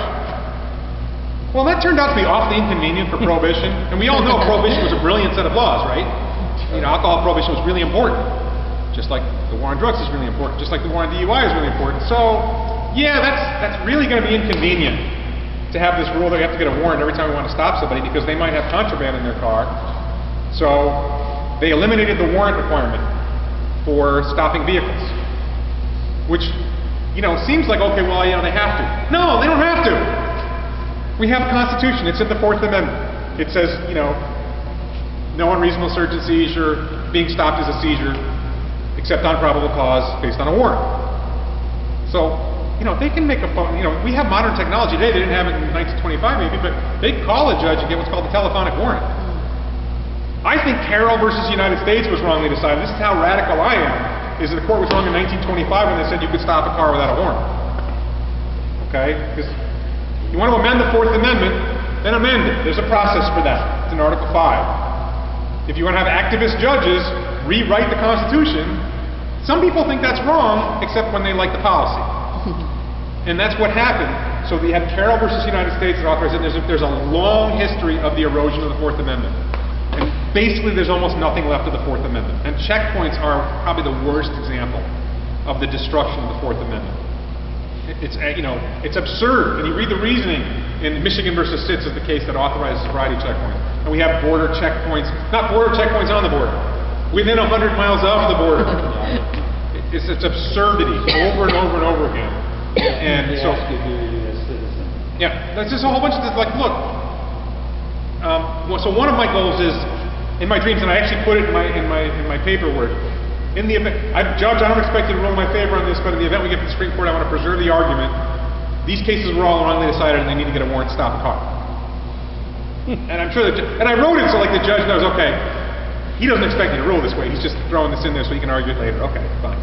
Well, that turned out to be awfully inconvenient for Prohibition, and we all know Prohibition was a brilliant set of laws, right? You know, alcohol Prohibition was really important, just like the war on drugs is really important, just like the war on DUI is really important. So, yeah, that's really going to be inconvenient to have this rule that you have to get a warrant every time we want to stop somebody because they might have contraband in their car. So, they eliminated the warrant requirement for stopping vehicles, which, you know, seems like, okay, well, you know, they have to. No, they don't have to. We have a Constitution. It's in the Fourth Amendment. It says, you know, no unreasonable search and seizure, being stopped is a seizure, except on probable cause based on a warrant. So, you know, they can make a phone, you know, we have modern technology today. They didn't have it in 1925 maybe, but they can call a judge and get what's called a telephonic warrant. I think Carroll versus the United States was wrongly decided. This is how radical I am, is that the court was wrong in 1925 when they said you could stop a car without a warrant. Okay? Because you want to amend the Fourth Amendment, then amend it. There's a process for that. It's in Article 5. If you want to have activist judges rewrite the Constitution, some people think that's wrong, except when they like the policy. And that's what happened. So we had Carroll versus the United States that authorized it. There's a long history of the erosion of the Fourth Amendment. And basically, there's almost nothing left of the Fourth Amendment. And checkpoints are probably the worst example of the destruction of the Fourth Amendment. It's, you know, it's absurd. And you read the reasoning in Michigan versus Sitz is the case that authorizes sobriety checkpoints. And we have border checkpoints, not border checkpoints on the border, within 100 miles of the border. It's absurdity over and over and over again. And so, yeah, there's just a whole bunch of this, like, look. So one of my goals is, in my dreams, and I actually put it in my paperwork, in the event, Judge, I don't expect you to rule in my favor on this, but in the event we get to the Supreme Court, I want to preserve the argument. These cases were all wrongly decided, and they need to get a warrant to stop a car. And I'm sure and I wrote it so like the judge knows, okay, he doesn't expect you to rule this way. He's just throwing this in there so he can argue it later. Okay, fine.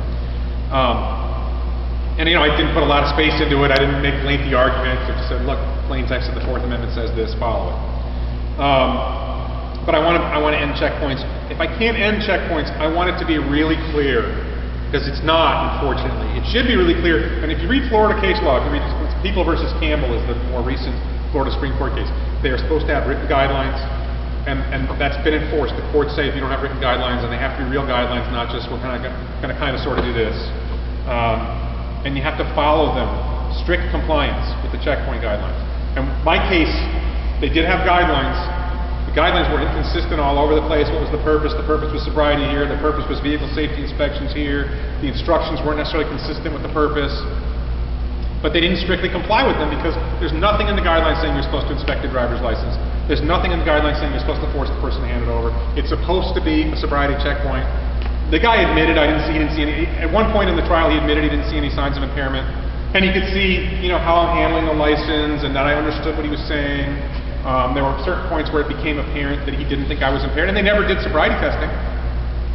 And, you know, I didn't put a lot of space into it. I didn't make lengthy arguments. I just said, look, plain text of the Fourth Amendment says this, follow it. but I want to end checkpoints. If I can't end checkpoints, I want it to be really clear, because it's not, unfortunately. It should be really clear. And if you read Florida case law, if you read People versus Campbell is the more recent Florida Supreme Court case. They are supposed to have written guidelines, and that's been enforced. The courts say if you don't have written guidelines, and they have to be real guidelines, not just we're kind of sort of do this. And you have to follow them. Strict compliance with the checkpoint guidelines. And my case, they did have guidelines. The guidelines were inconsistent all over the place. What was the purpose? The purpose was sobriety here. The purpose was vehicle safety inspections here. The instructions weren't necessarily consistent with the purpose. But they didn't strictly comply with them because there's nothing in the guidelines saying you're supposed to inspect your driver's license. There's nothing in the guidelines saying you're supposed to force the person to hand it over. It's supposed to be a sobriety checkpoint. The guy admitted he didn't see any. At one point in the trial, he admitted he didn't see any signs of impairment. And he could see, how I'm handling the license and that I understood what he was saying. There were certain points where it became apparent that he didn't think I was impaired, and they never did sobriety testing.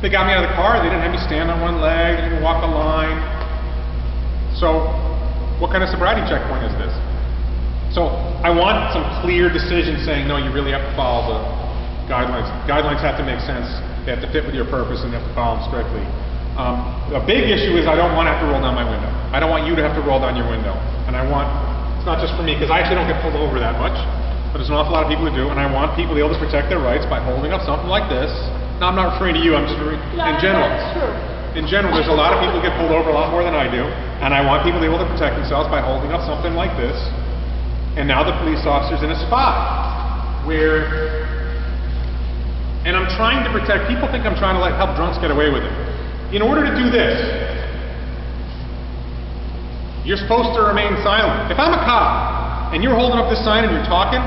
They got me out of the car, they didn't have me stand on one leg, they didn't walk a line. So, what kind of sobriety checkpoint is this? So, I want some clear decision saying, no, you really have to follow the guidelines. Guidelines have to make sense, they have to fit with your purpose, and you have to follow them strictly. A big issue is I don't want to have to roll down my window. I don't want you to have to roll down your window. And it's not just for me, because I actually don't get pulled over that much, but there's an awful lot of people who do, and I want people to be able to protect their rights by holding up something like this. Now, I'm not referring to you, I'm just referring in general. That's true. In general, there's a lot of people who get pulled over a lot more than I do, and I want people to be able to protect themselves by holding up something like this. And now the police officer's in a spot where, and I'm trying to protect, people think I'm trying to help drunks get away with it. In order to do this, you're supposed to remain silent. If I'm a cop and you're holding up this sign and you're talking,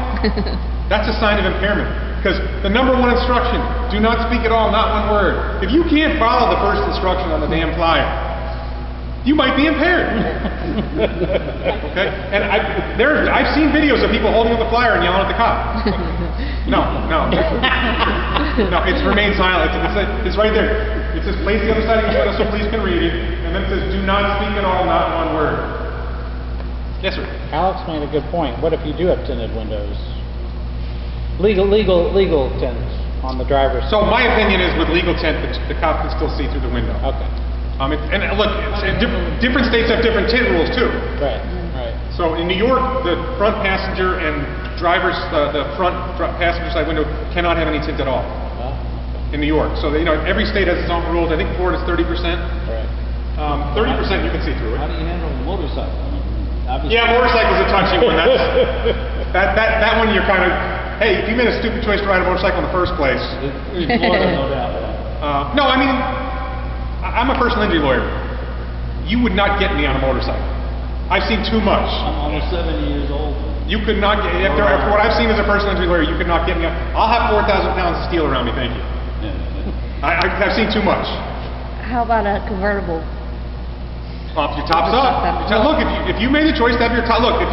that's a sign of impairment. Because the #1 instruction, do not speak at all, not one word. If you can't follow the first instruction on the damn flyer, you might be impaired. Okay? And I've seen videos of people holding up the flyer and yelling at the cop. No, it's remain silent. It's right there. It says place the other side of your window so police can read it, and then it says do not speak at all, not one word. Yes, sir. Alex made a good point. What if you do have tinted windows? Legal tints on the driver's So my opinion is with legal tint, the cop can still see through the window. Okay. Different states have different tint rules too. Right. So in New York, the front passenger and the front passenger side window cannot have any tint at all. In New York. So, every state has its own rules. I think Florida's 30%. Right. 30% you can see through it. How do you handle a motorcycle? Yeah, motorcycle's a touchy one. That one you're kind of, hey, if you made a stupid choice to ride a motorcycle in the first place. In Florida, no doubt. No, I mean, I'm a personal injury lawyer. You would not get me on a motorcycle. I've seen too much. I'm almost 70 years old. You could not get, after what I've seen as a personal injury lawyer, you could not get me on. I'll have 4,000 pounds of steel around me, thank you. I've seen too much. How about a convertible? Well, if your top's up. Look, if you made a choice to have your top, look, if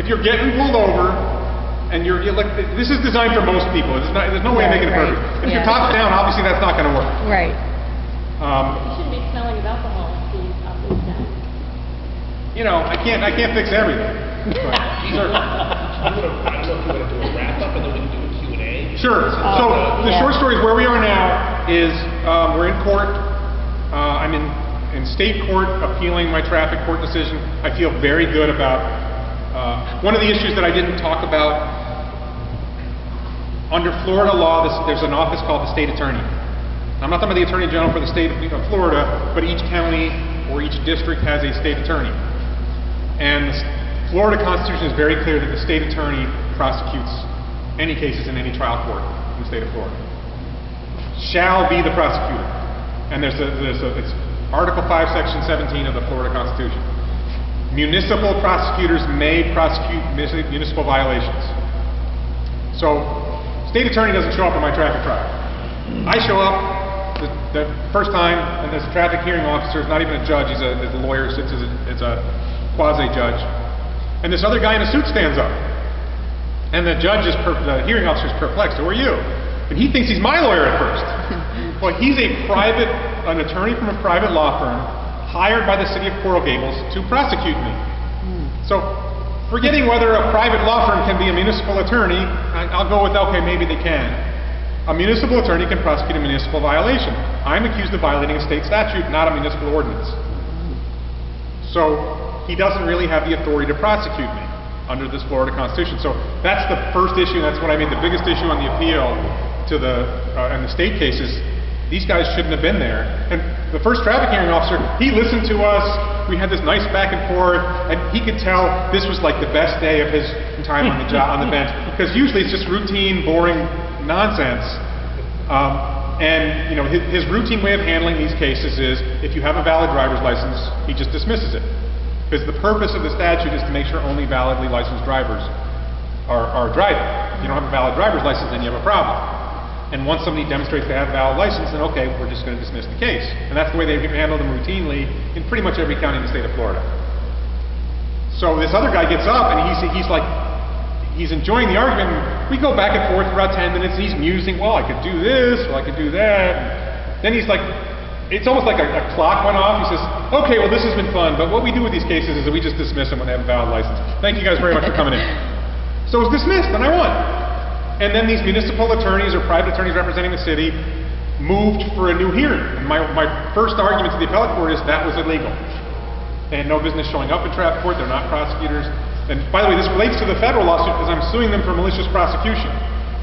you're getting pulled over, and you're like, this is designed for most people. There's no way of making it perfect. If your top's down, obviously that's not going to work. Right. You shouldn't be smelling of alcohol if the top is down. I can't fix everything. Sir, I don't know if you want to do a wrap-up and then we can do a Q&A. Sure. So the short story is where we are now is we're in court. I'm in state court appealing my traffic court decision. I feel very good about one of the issues that I didn't talk about. Under Florida law, there's an office called the state attorney. I'm not talking about the attorney general for the state of Florida, but each county or each district has a state attorney. And the Florida Constitution is very clear that the state attorney prosecutes any cases in any trial court in the state of Florida. Shall be the prosecutor. And it's Article 5, Section 17 of the Florida Constitution. Municipal prosecutors may prosecute municipal violations. So, state attorney doesn't show up in my traffic trial. I show up the first time, and this traffic hearing officer is not even a judge, he's a lawyer, sits as a quasi-judge. And this other guy in a suit stands up. And the hearing officer is perplexed. Who are you? And he thinks he's my lawyer at first. Well, he's an attorney from a private law firm hired by the City of Coral Gables to prosecute me. So, forgetting whether a private law firm can be a municipal attorney, I'll go with, okay, maybe they can. A municipal attorney can prosecute a municipal violation. I'm accused of violating a state statute, not a municipal ordinance. So he doesn't really have the authority to prosecute me under this Florida Constitution. So that's the first issue. That's what I made the biggest issue on the appeal to the in the state cases. These guys shouldn't have been there. And the first traffic hearing officer, he listened to us. We had this nice back and forth, and he could tell this was like the best day of his time on the job on the bench, because usually it's just routine, boring nonsense. And you know, his routine way of handling these cases is, if you have a valid driver's license, he just dismisses it. Because the purpose of the statute is to make sure only validly licensed drivers are driving. If you don't have a valid driver's license, then you have a problem. And once somebody demonstrates they have a valid license, then okay, we're just going to dismiss the case. And that's the way they handle them routinely in pretty much every county in the state of Florida. So this other guy gets up and he's enjoying the argument. We go back and forth for about 10 minutes. He's musing, well, I could do this, or I could do that. And then he's like, it's almost like a clock went off. He says, okay, well, this has been fun, but what we do with these cases is that we just dismiss them when they have a valid license. Thank you guys very much for coming in. So it was dismissed, and I won. And then these municipal attorneys or private attorneys representing the city moved for a new hearing. And my first argument to the appellate court is that was illegal. They had no business showing up in traffic court. They're not prosecutors. And by the way, this relates to the federal lawsuit because I'm suing them for malicious prosecution.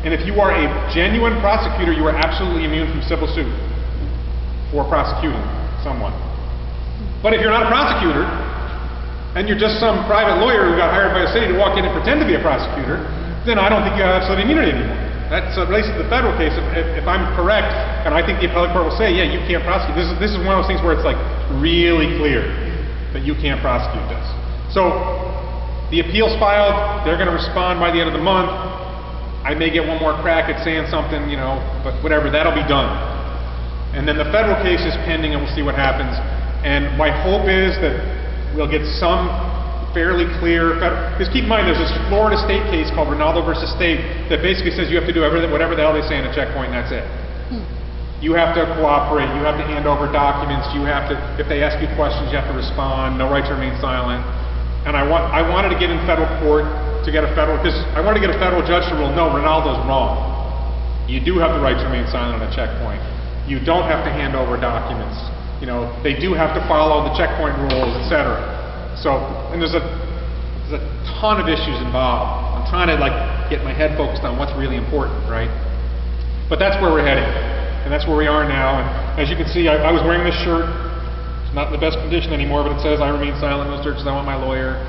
And if you are a genuine prosecutor, you are absolutely immune from civil suit for prosecuting someone. But if you're not a prosecutor, and you're just some private lawyer who got hired by a city to walk in and pretend to be a prosecutor, then I don't think you have absolute immunity anymore. That relates to the federal case. If I'm correct, and I think the appellate court will say, yeah, you can't prosecute. This is one of those things where it's like really clear that you can't prosecute this. So the appeal's filed. They're going to respond by the end of the month. I may get one more crack at saying something, you know, but whatever, that'll be done. And then the federal case is pending, and we'll see what happens. And my hope is that we'll get some fairly clear, because keep in mind there's this Florida state case called Ronaldo versus State that basically says you have to do whatever the hell they say in a checkpoint, and that's it. You have to cooperate, you have to hand over documents, you have to, if they ask you questions, you have to respond, no right to remain silent. And I wanted to get in federal court to get because I wanted to get a federal judge to rule, no, Ronaldo's wrong. You do have the right to remain silent on a checkpoint. You don't have to hand over documents. You know, they do have to follow the checkpoint rules, etc. So, and there's a ton of issues involved. I'm trying to get my head focused on what's really important, right? But that's where we're heading, and that's where we are now. And as you can see, I was wearing this shirt. It's not in the best condition anymore, but it says I remain silent in those searches. I want my lawyer.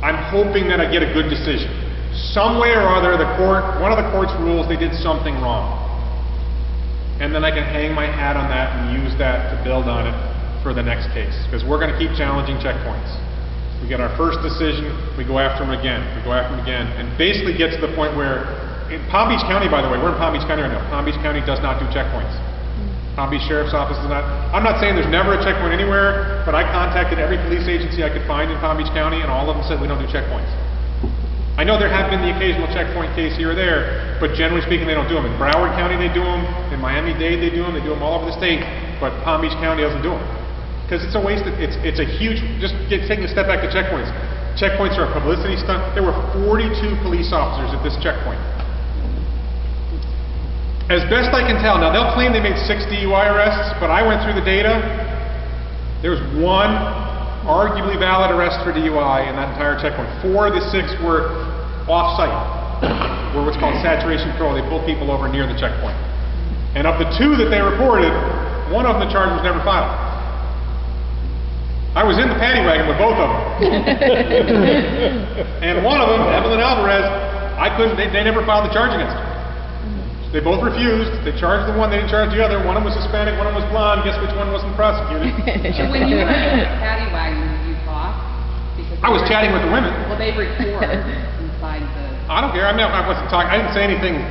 I'm hoping that I get a good decision. Some way or other, one of the court's rules, they did something wrong. And then I can hang my hat on that and use that to build on it for the next case. Because we're going to keep challenging checkpoints. We get our first decision, we go after them again, and basically get to the point where, in Palm Beach County, by the way, we're in Palm Beach County right now. Palm Beach County does not do checkpoints. Palm Beach Sheriff's Office is not. I'm not saying there's never a checkpoint anywhere, but I contacted every police agency I could find in Palm Beach County, and all of them said we don't do checkpoints. I know there have been the occasional checkpoint case here or there, but generally speaking, they don't do them. In Broward County, they do them. In Miami-Dade, they do them. They do them all over the state, but Palm Beach County doesn't do them. Because it's a waste of, it's a huge, taking a step back to checkpoints. Checkpoints are a publicity stunt. There were 42 police officers at this checkpoint. As best I can tell, now they'll claim they made 6 DUI arrests, but I went through the data. There was one arguably valid arrest for DUI in that entire checkpoint. 4 of the 6 were off-site, were what's called saturation control. They pulled people over near the checkpoint. And of the 2 that they reported, one of them, the charge was never filed. I was in the paddy wagon with both of them. And one of them, Evelyn Alvarez, they never filed the charge against her. They both refused. They charged the one, they didn't charge the other. One of them was Hispanic, one of them was blonde. Guess which one wasn't prosecuted? And when you were in the paddy wagon, did you talk? I was chatting with the women. Well, they record inside the... I don't care. I wasn't talking. I didn't say anything.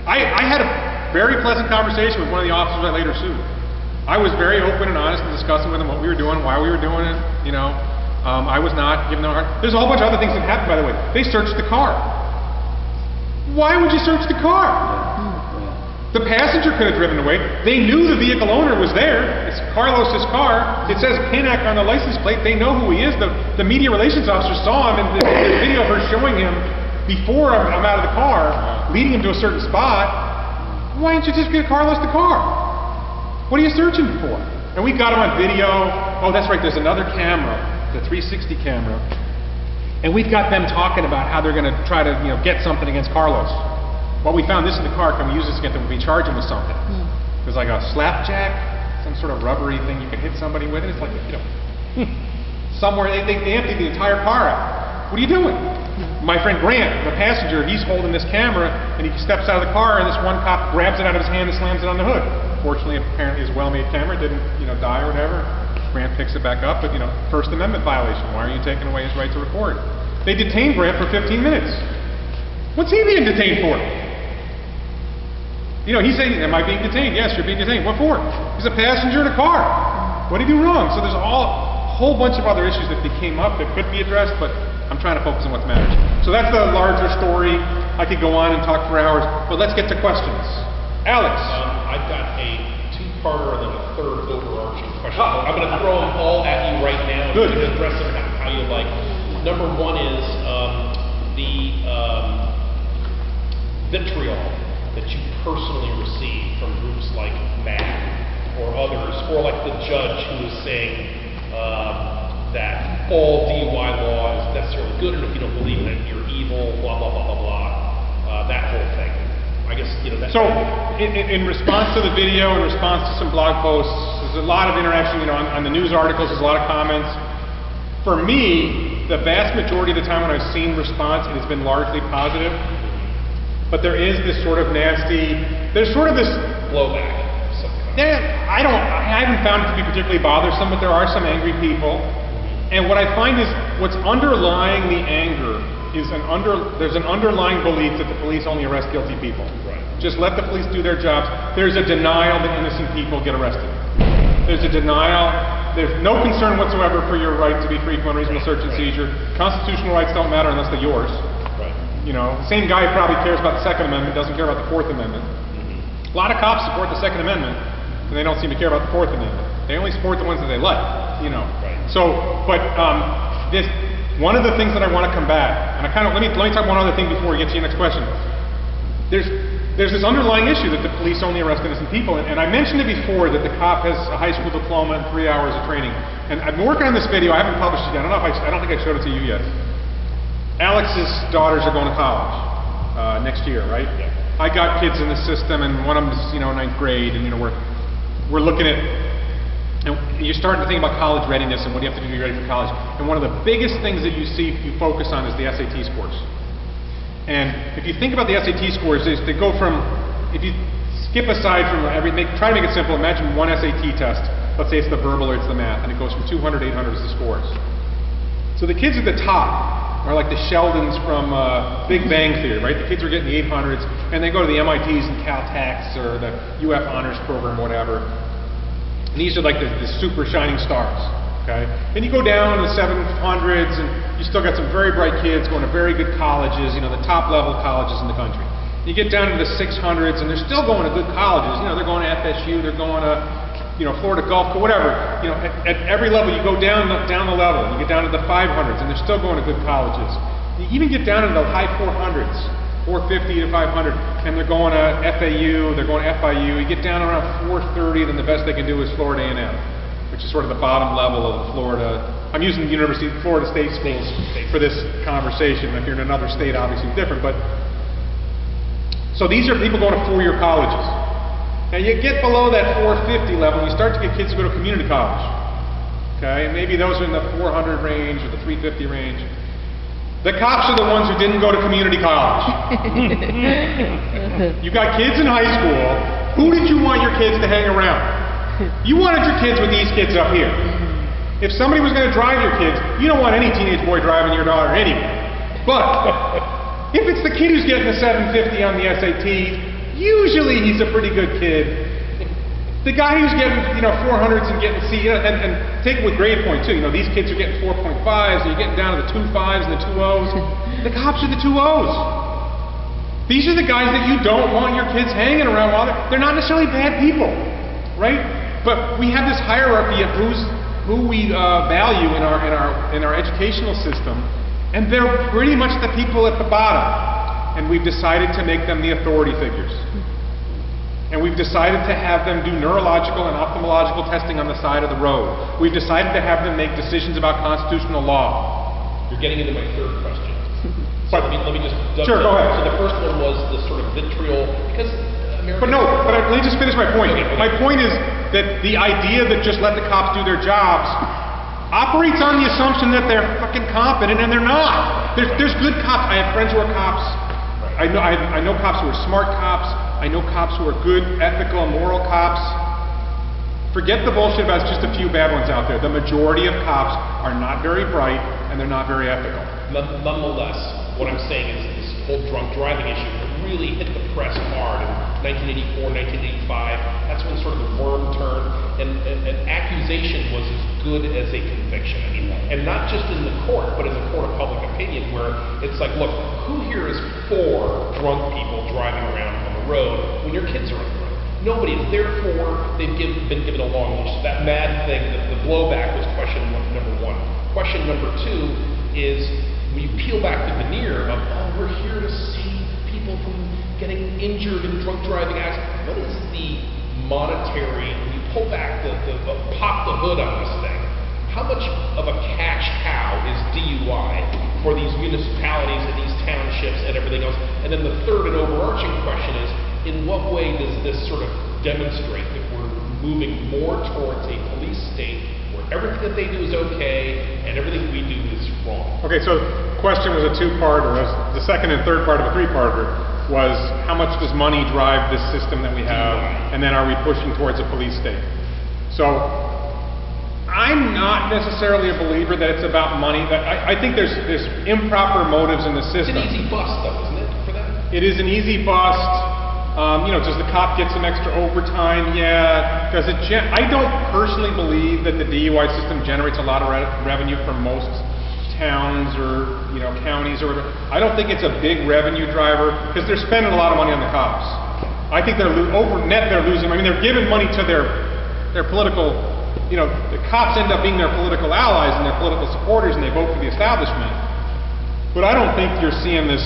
I had a very pleasant conversation with one of the officers I later sued. I was very open and honest in discussing with them what we were doing, why we were doing it, you know. I was not giving them a hard... There's a whole bunch of other things that happened, by the way. They searched the car. Why would you search the car? The passenger could have driven away. They knew the vehicle owner was there. It's Carlos's car. It says Pinnack on the license plate. They know who he is. The media relations officer saw him, and there's video of her showing him before I'm out of the car, leading him to a certain spot, why didn't you just get carless the car? What are you searching for? And we got him on video. Oh, that's right, there's another camera, the 360 camera. And we've got them talking about how they're going to try to, get something against Carlos. Well, we found this in the car. Can we use this against them? We charge them with something. There's like a slapjack, some sort of rubbery thing you can hit somebody with, and it's like, somewhere they emptied the entire car out. What are you doing? My friend Grant, the passenger, he's holding this camera, and he steps out of the car, and this one cop grabs it out of his hand and slams it on the hood. Fortunately, apparently, his well-made camera didn't, die or whatever. Grant picks it back up, but First Amendment violation. Why are you taking away his right to record? They detained Grant for 15 minutes. What's he being detained for? He's saying, am I being detained? Yes, you're being detained. What for? He's a passenger in a car. What did he do wrong? So there's a whole bunch of other issues that came up that could be addressed, but I'm trying to focus on what matters. So that's the larger story. I could go on and talk for hours, but let's get to questions. Alex. I've got a two-parter and then a third overarching question. I'm going to throw them all at you right now. Good. You can address them how you like. Number one is the vitriol that you personally receive from groups like MAD or others, or like the judge who is saying that all DUI law is necessarily good, and if you don't believe in it, you're evil, blah, blah, blah, blah, blah, that whole thing. I guess, that... So, in response to the video, in response to some blog posts, there's a lot of interaction, on the news articles, there's a lot of comments. For me, the vast majority of the time when I've seen response, it has been largely positive. But there is this sort of nasty, there's sort of this blowback. Yeah, I haven't found it to be particularly bothersome, but there are some angry people. And what I find is, what's underlying the anger is there's an underlying belief that the police only arrest guilty people. Right. Just let the police do their jobs. There's a denial that innocent people get arrested. There's a denial, there's no concern whatsoever for your right to be free from unreasonable search and seizure. Constitutional rights don't matter unless they're yours. Right. The same guy who probably cares about the Second Amendment doesn't care about the Fourth Amendment. A lot of cops support the Second Amendment, and they don't seem to care about the Fourth Amendment. They only support the ones that they like, Right. So, but this one of the things that I want to combat, and let me talk one other thing before we get to your next question. There's this underlying issue that the police only arrest innocent people, and I mentioned it before that the cop has a high school diploma and 3 hours of training. And I've been working on this video. I haven't published it yet. I don't think I showed it to you yet. Alex's daughters are going to college next year, right? Yeah. I got kids in the system, and one of them is, ninth grade, and we're looking at, and you're starting to think about college readiness and what do you have to do to be ready for college. And one of the biggest things that you focus on is the SAT scores. And if you think about the SAT scores, they go from, if you skip aside from try to make it simple, imagine one SAT test. Let's say it's the verbal or it's the math, and it goes from 200 to 800 as the scores. So the kids at the top are like the Sheldons from Big Bang Theory, right? The kids are getting the 800s, and they go to the MITs and Caltechs or the UF Honors Program, whatever. And these are like the super shining stars, okay? Then you go down to the 700s, and you still got some very bright kids going to very good colleges, the top level colleges in the country. You get down to the 600s, and they're still going to good colleges. They're going to FSU, they're going to, Florida Gulf, whatever. At every level, you go down the level. You get down to the 500s, and they're still going to good colleges. You even get down to the high 400s, 450 to 500, and they're going to FAU, they're going to FIU. You get down around 430, then the best they can do is Florida A&M, which is sort of the bottom level of Florida. I'm using the Florida State schools for this conversation. If you're in another state, obviously different. But so these are people going to four-year colleges. Now you get below that 450 level, and you start to get kids who go to community college. Okay, and maybe those are in the 400 range or the 350 range. The cops are the ones who didn't go to community college. You got kids in high school. Who did you want your kids to hang around? You wanted your kids with these kids up here. If somebody was going to drive your kids, you don't want any teenage boy driving your daughter anyway. But if it's the kid who's getting the 750 on the SATs, usually he's a pretty good kid. The guy who's getting, 400s and getting C, and take it with grade point too. These kids are getting 4.5s, and you're getting down to the 2.5s and the 2.0s. The cops are the 2.0s. These are the guys that you don't want your kids hanging around while they're not necessarily bad people, right? But we have this hierarchy of who we value in our educational system, And they're pretty much the people at the bottom. And we've decided to make them the authority figures. And we've decided to have them do neurological and ophthalmological testing on the side of the road. We've decided to have them make decisions about constitutional law. You're getting into my third question. So But- let me just... Sure, go ahead. So the first one was the sort of vitriol, because America... Let me just finish my point. Okay. My point is that the idea that just let the cops do their jobs operates on the assumption that they're fucking competent, and they're not. There's good cops. I have friends who are cops. I know cops who are smart cops. I know cops who are good, ethical, moral cops. Forget the bullshit about just a few bad ones out there. The majority of cops are not very bright, and they're not very ethical. Nonetheless, what I'm saying is this whole drunk driving issue really hit the press hard in 1984, 1985. That's when sort of the worm turned, and accusation was as good as a conviction. I mean, and not just in the court, but in the court of public opinion, where it's like, look, who here is for drunk people driving around on the road when your kids are on the road? Nobody is. Therefore, they've been given a long leash. That mad thing, the blowback was question number one. Question number two is, when you peel back the veneer of, oh, we're here to save people from getting injured in drunk driving accidents, what is the monetary, when you pull back pop the hood on this thing, how much of a cash cow is DUI for these municipalities and these townships and everything else? And then the third and overarching question is, in what way does this sort of demonstrate that we're moving more towards a police state where everything that they do is okay and everything we do is wrong? Okay, so the question was a two-parter. The second and third part of a three-parter was how much does money drive this system that we have, and then are we pushing towards a police state? So I'm not necessarily a believer that it's about money. I think there's improper motives in the It's system. an easy bust, though, isn't it, for them? It is an easy bust. Does the cop get some extra overtime? Yeah. Does it? I don't personally believe that the DUI system generates a lot of revenue from most towns or counties or whatever. I don't think it's a big revenue driver because they're spending a lot of money on the cops. I think they're they're losing. I mean, they're giving money to their political. The cops end up being their political allies and their political supporters, and they vote for the establishment. But I don't think you're seeing this,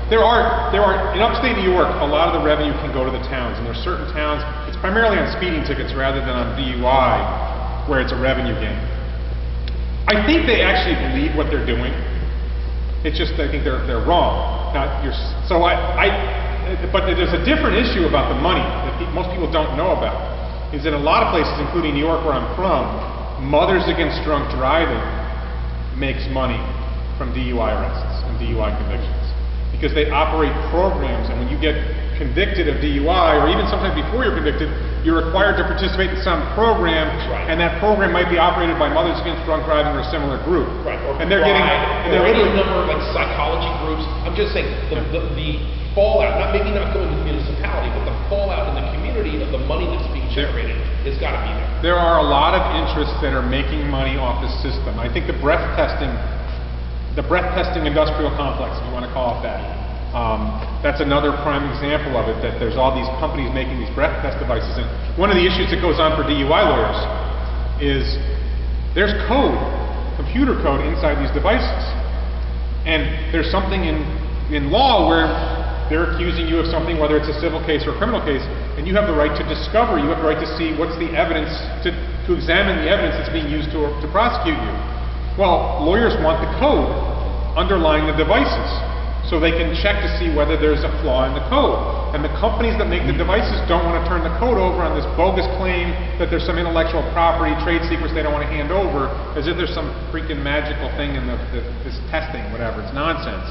there are, in upstate New York, a lot of the revenue can go to the towns, and there's certain towns, it's primarily on speeding tickets rather than on DUI, where it's a revenue gain. I think they actually believe what they're doing. It's just, I think they're wrong. But there's a different issue about the money that most people don't know about, is that in a lot of places, including New York, where I'm from, Mothers Against Drunk Driving makes money from DUI arrests and DUI convictions, because they operate programs, and when you get convicted of DUI, or even sometimes before you're convicted, you're required to participate in some program, Right. and that program might be operated by Mothers Against Drunk Driving or a similar group. Right, or And they're getting, and they're any literally, number of like psychology groups. I'm just saying the fallout, maybe not going to the municipality, but the fallout in the community of the money that's being generated has got to be there. there are a lot of interests that are making money off this system. I think the breath testing industrial complex, if you want to call it that. That's another prime example of it, that there's all these companies making these breath test devices. And one of the issues that goes on for DUI lawyers is there's computer code inside these devices. And there's something in law where they're accusing you of something, whether it's a civil case or a criminal case, and you have the right to discover, you have the right to see what's the evidence, to examine the evidence that's being used to prosecute you. Well, lawyers want the code underlying the devices, so they can check to see whether there's a flaw in the code. And the companies that make the devices don't want to turn the code over on this bogus claim that there's some intellectual property, trade secrets they don't want to hand over, as if there's some freaking magical thing in this testing, whatever. It's nonsense.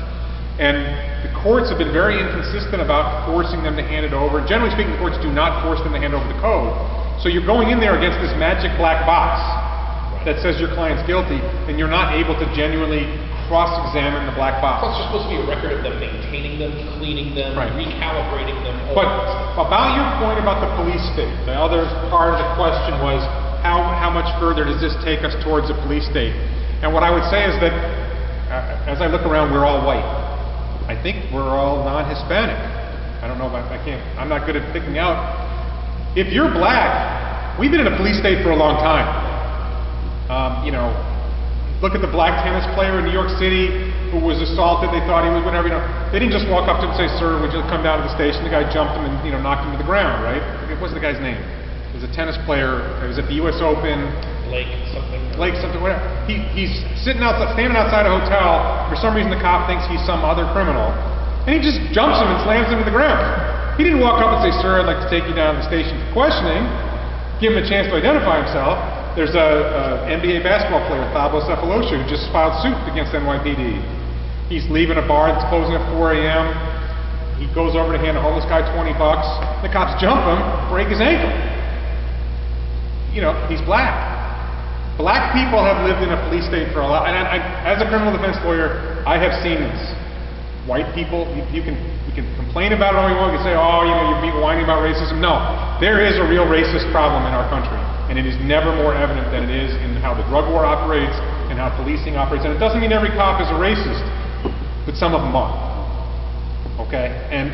And the courts have been very inconsistent about forcing them to hand it over. Generally speaking, the courts do not force them to hand over the code. So you're going in there against this magic black box that says your client's guilty, and you're not able to genuinely cross-examine the black box. Plus, there's supposed to be a record of them maintaining them, cleaning them, Right. recalibrating them. all But that stuff. about your point about the police state, the other part of the question was how much further does this take us towards a police state? And what I would say is that as I look around, we're all white. I think we're all non-Hispanic. I don't know if I'm not good at picking out. If you're black, we've been in a police state for a long time. Look at the black tennis player in New York City who was assaulted. They thought he was whatever, They didn't just walk up to him and say, "Sir, would you come down to the station?" The guy jumped him and, knocked him to the ground, right? What was the guy's name? It was a tennis player. It was at the U.S. Open. Blake something, Whatever. He's standing outside a hotel. For some reason, the cop thinks he's some other criminal. And he just jumps him and slams him to the ground. He didn't walk up and say, "Sir, I'd like to take you down to the station for questioning." Give him a chance to identify himself. There's a NBA basketball player, Thabo Cephalosha, who just filed suit against NYPD. He's leaving a bar that's closing at 4 a.m. He goes over to hand a homeless guy $20. The cops jump him, break his ankle. He's black. Black people have lived in a police state for a lot. And as a criminal defense lawyer, I have seen this. White people, you can complain about it all you want. You can say, "Oh, you're whining about racism." No, there is a real racist problem in our country. And it is never more evident than it is in how the drug war operates and how policing operates. And it doesn't mean every cop is a racist, but some of them are. Okay? And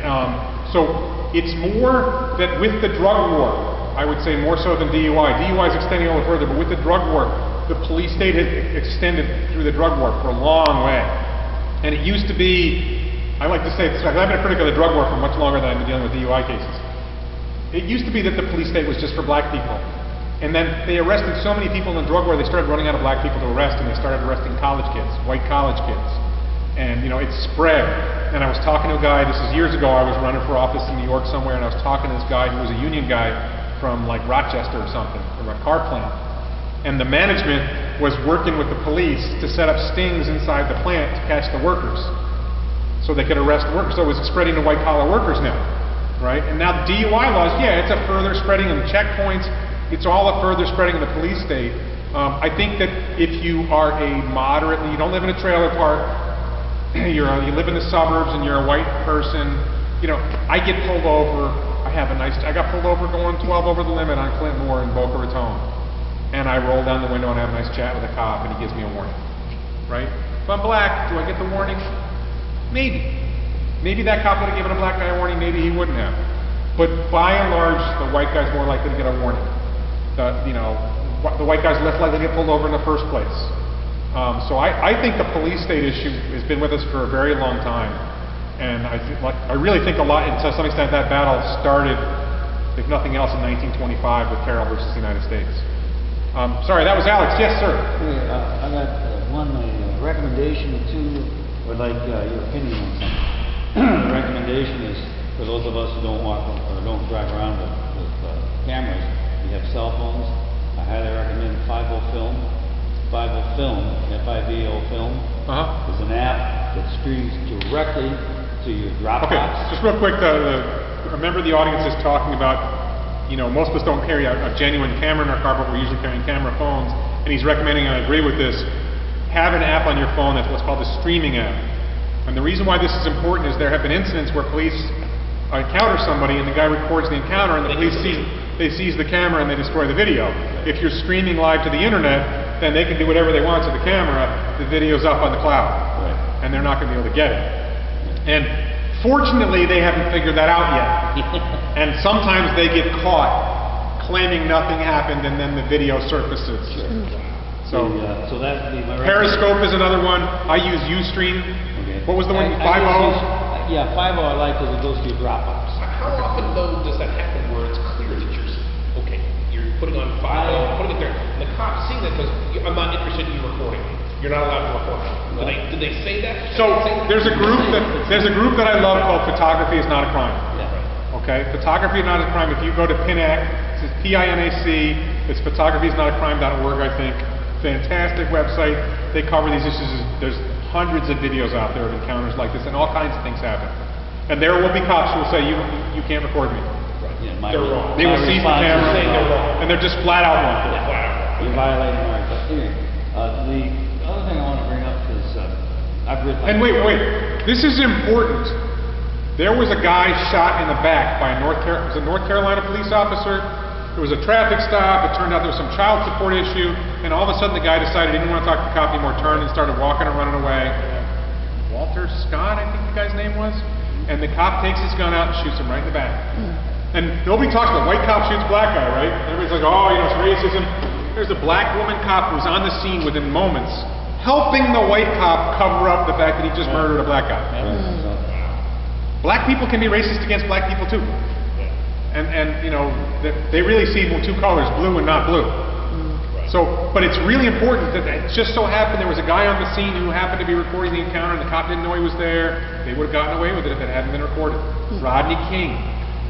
so it's more that with the drug war, I would say more so than DUI. DUI is extending a little further, but with the drug war, the police state has extended through the drug war for a long way. And it used to be, I like to say, I've been a critic of the drug war for much longer than I've been dealing with DUI cases. It used to be that the police state was just for black people. And then they arrested so many people in drug war, they started running out of black people to arrest, and they started arresting college kids, white college kids. And, it spread. And I was talking to a guy, this is years ago, I was running for office in New York somewhere, and I was talking to this guy who was a union guy from, Rochester or something, from a car plant. And the management was working with the police to set up stings inside the plant to catch the workers, so they could arrest the workers. So it was spreading to white-collar workers now, right? And now the DUI laws, it's a further spreading of the checkpoints. It's all a further spreading of the police state. I think that if you are you don't live in a trailer park, you live in the suburbs and you're a white person, I get pulled over. I got pulled over going 12 over the limit on Clinton Moore in Boca Raton. And I roll down the window and have a nice chat with a cop, and he gives me a warning, right? If I'm black, do I get the warning? Maybe. Maybe that cop would have given a black guy a warning, maybe he wouldn't have. But by and large, the white guy's more likely to get a warning. The white guy's less likely to get pulled over in the first place. So I think the police state issue has been with us for a very long time. And I really think a lot, and to some extent that battle started, if nothing else, in 1925 with Carroll versus the United States. Sorry, that was Alex. Yes, sir. I got one recommendation, two, or your opinion on something. The recommendation is for those of us who don't walk or don't drive around with cameras, we have cell phones. I highly recommend 50 Film. 50 Film, F-I-V-O Film, is an app that streams directly to your Dropbox. Okay, just real quick, remember the audience is talking about, most of us don't carry a genuine camera in our car, but we're usually carrying camera phones. And he's recommending, and I agree with this, have an app on your phone that's what's called a streaming app. And the reason why this is important is there have been incidents where police encounter somebody and the guy records the encounter and the police seize the camera and they destroy the video. If you're streaming live to the internet, then they can do whatever they want to the camera. The video's up on the cloud, and they're not going to be able to get it. And fortunately, they haven't figured that out yet. And sometimes they get caught claiming nothing happened, and then the video surfaces. So that'd be my Periscope is another one. I use Ustream. Okay. What was the one? 50? Yeah, 50 I like because it goes to your Dropbox. How often, though, does that happen where it's clear that you're putting on 50, putting it there, and the cops see that because I'm not interested in you recording me. You're not allowed to record me. Did they say that? So there's a group that I love called Photography is Not a Crime. Yeah. Okay, Photography is Not a Crime. If you go to PINAC, it's PINAC. It's photographyisnotacrime.org, I think. Fantastic website. They cover these issues. There's hundreds of videos out there of encounters like this, and all kinds of things happen. And there will be cops who will say, you can't record me. Yeah, They're wrong. They will seize the camera, they're wrong. and they're just flat out wrong. You're violating my rights. Anyway, the other thing I want to bring up is I've read. And wait, this is important. There was a guy shot in the back by a North Carolina police officer. There was a traffic stop. It turned out there was some child support issue, and all of a sudden the guy decided he didn't want to talk to the cop anymore, turned and started walking and running away. Walter Scott, I think the guy's name was. And the cop takes his gun out and shoots him right in the back. And nobody talks about white cop shoots black guy, right? Everybody's like, oh, it's racism. There's a black woman cop who was on the scene within moments, helping the white cop cover up the fact that he just murdered a black guy. Black people can be racist against black people too. And you know, they really see two colors, blue and not blue. So, but it's really important that it just so happened there was a guy on the scene who happened to be recording the encounter and the cop didn't know he was there. They would have gotten away with it if it hadn't been recorded. Rodney King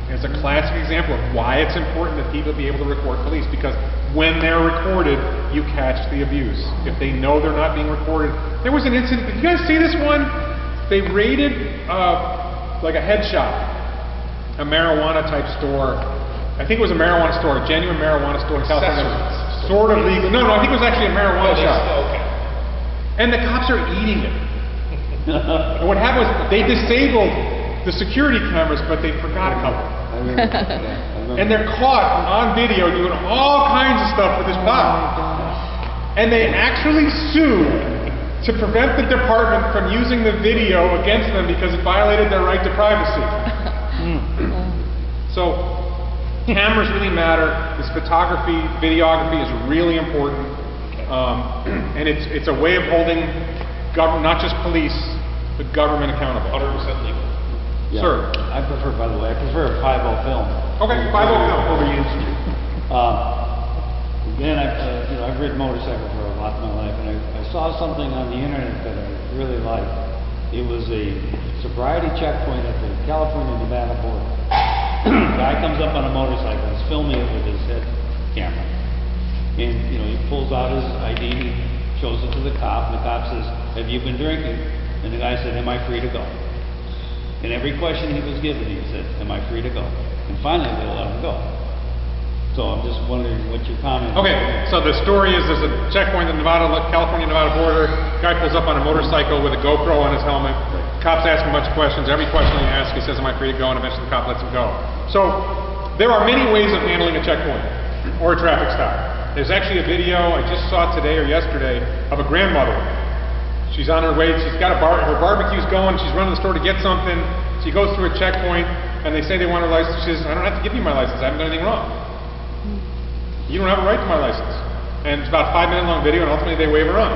is a classic example of why it's important that people be able to record police, because when they're recorded, you catch the abuse. If they know they're not being recorded. There was an incident, did you guys see this one? They raided like a head shop, a marijuana type store. I think it was a marijuana store, a genuine marijuana store in California. Sort of legal. No, I think it was actually a marijuana shop. Okay. And the cops are eating it. And what happened was they disabled the security cameras, but they forgot a couple. And they're caught on video doing all kinds of stuff with this pot. And they actually sued to prevent the department from using the video against them because it violated their right to privacy. So, cameras really matter. This photography, videography is really important, and it's a way of holding not just police, but government accountable. 100% legal. Yeah. Sir. I prefer, by the way, I prefer a 5.0 film. Okay, 5.0 film. Over YouTube. Again, I've ridden motorcycle for a lot of my life, and I saw something on the internet that I really liked. It was a sobriety checkpoint at the California-Nevada border. Guy comes up on a motorcycle, he's filming it with his head camera. And, you know, he pulls out his ID, he shows it to the cop, and the cop says, "Have you been drinking?" And the guy said, "Am I free to go?" And every question he was given, he said, "Am I free to go?" And finally, they let him go. So I'm just wondering what your comment is. Okay, so the story is there's a checkpoint in California-Nevada border. Guy pulls up on a motorcycle with a GoPro on his helmet. Cops ask him a bunch of questions. Every question he asks, he says, "Am I free to go?" And eventually the cop lets him go. So there are many ways of handling a checkpoint or a traffic stop. There's actually a video I just saw today or yesterday of a grandmother. She's on her way. She's got her barbecue's going. She's running to the store to get something. She goes through a checkpoint, and they say they want her license. She says, "I don't have to give you my license. I haven't done anything wrong. You don't have a right to my license." And it's about a 5-minute long video, and ultimately they wave her on.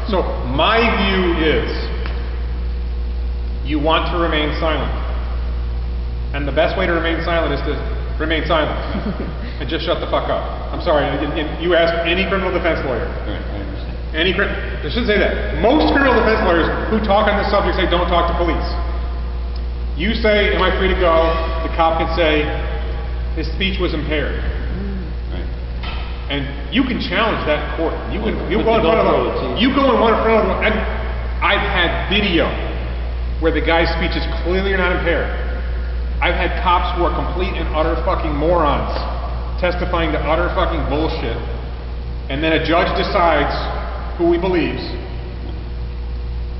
So my view is, you want to remain silent. And the best way to remain silent is to remain silent. And just shut the fuck up. I'm sorry, you ask any criminal defense lawyer. Right, I understand. I should say that. Most criminal defense lawyers who talk on this subject say don't talk to police. You say, "Am I free to go?" The cop can say, "His speech was impaired." And you can challenge that in court. You go in front of them. And I've had video where the guy's speech is clearly not impaired. I've had cops who are complete and utter fucking morons testifying to utter fucking bullshit. And then a judge decides who he believes.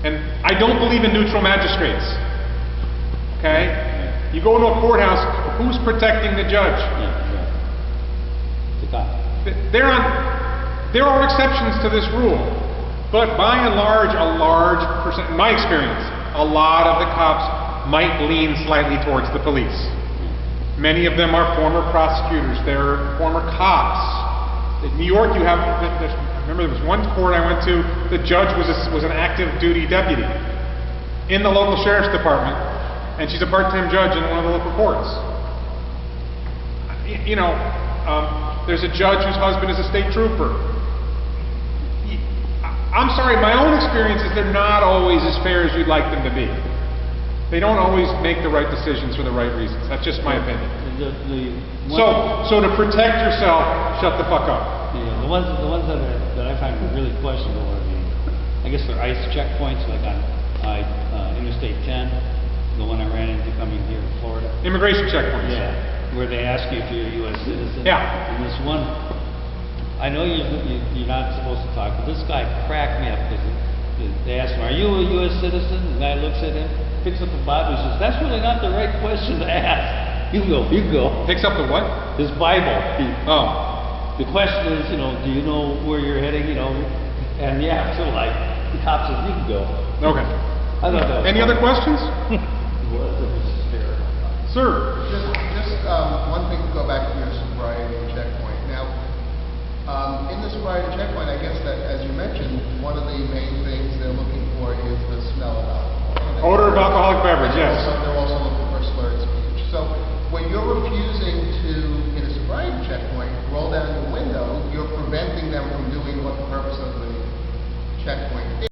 And I don't believe in neutral magistrates. Okay? You go into a courthouse, who's protecting the judge? The cop. There are exceptions to this rule, but by and large, a large percent, in my experience, a lot of the cops might lean slightly towards the police. Many of them are former prosecutors, they're former cops. In New York, you have, remember there was one court I went to, the judge was an active duty deputy in the local sheriff's department, and she's a part-time judge in one of the local courts. You know, there's a judge whose husband is a state trooper. I'm sorry, my own experience is they're not always as fair as you'd like them to be. They don't always make the right decisions for the right reasons. That's just my opinion. So to protect yourself, shut the fuck up. Yeah, the ones that I find really questionable are I guess they're ICE checkpoints, like on Interstate 10, the one I ran into coming here to Florida. Immigration checkpoints. Yeah, where they ask you if you're a U.S. citizen. Yeah. And this one, I know you're not supposed to talk, but this guy cracked me up because they asked him, "Are you a U.S. citizen?" The guy looks at him, picks up the Bible, and says, "That's really not the right question to ask. You go. Picks up the what? His Bible. The question is, do you know where you're heading, And yeah, so like, the cop says, "You can go." Okay. I thought that was Any other questions? Sir. Just one thing to go back to your sobriety checkpoint. Now, in the sobriety checkpoint, I guess that, as you mentioned, one of the main things yes. Something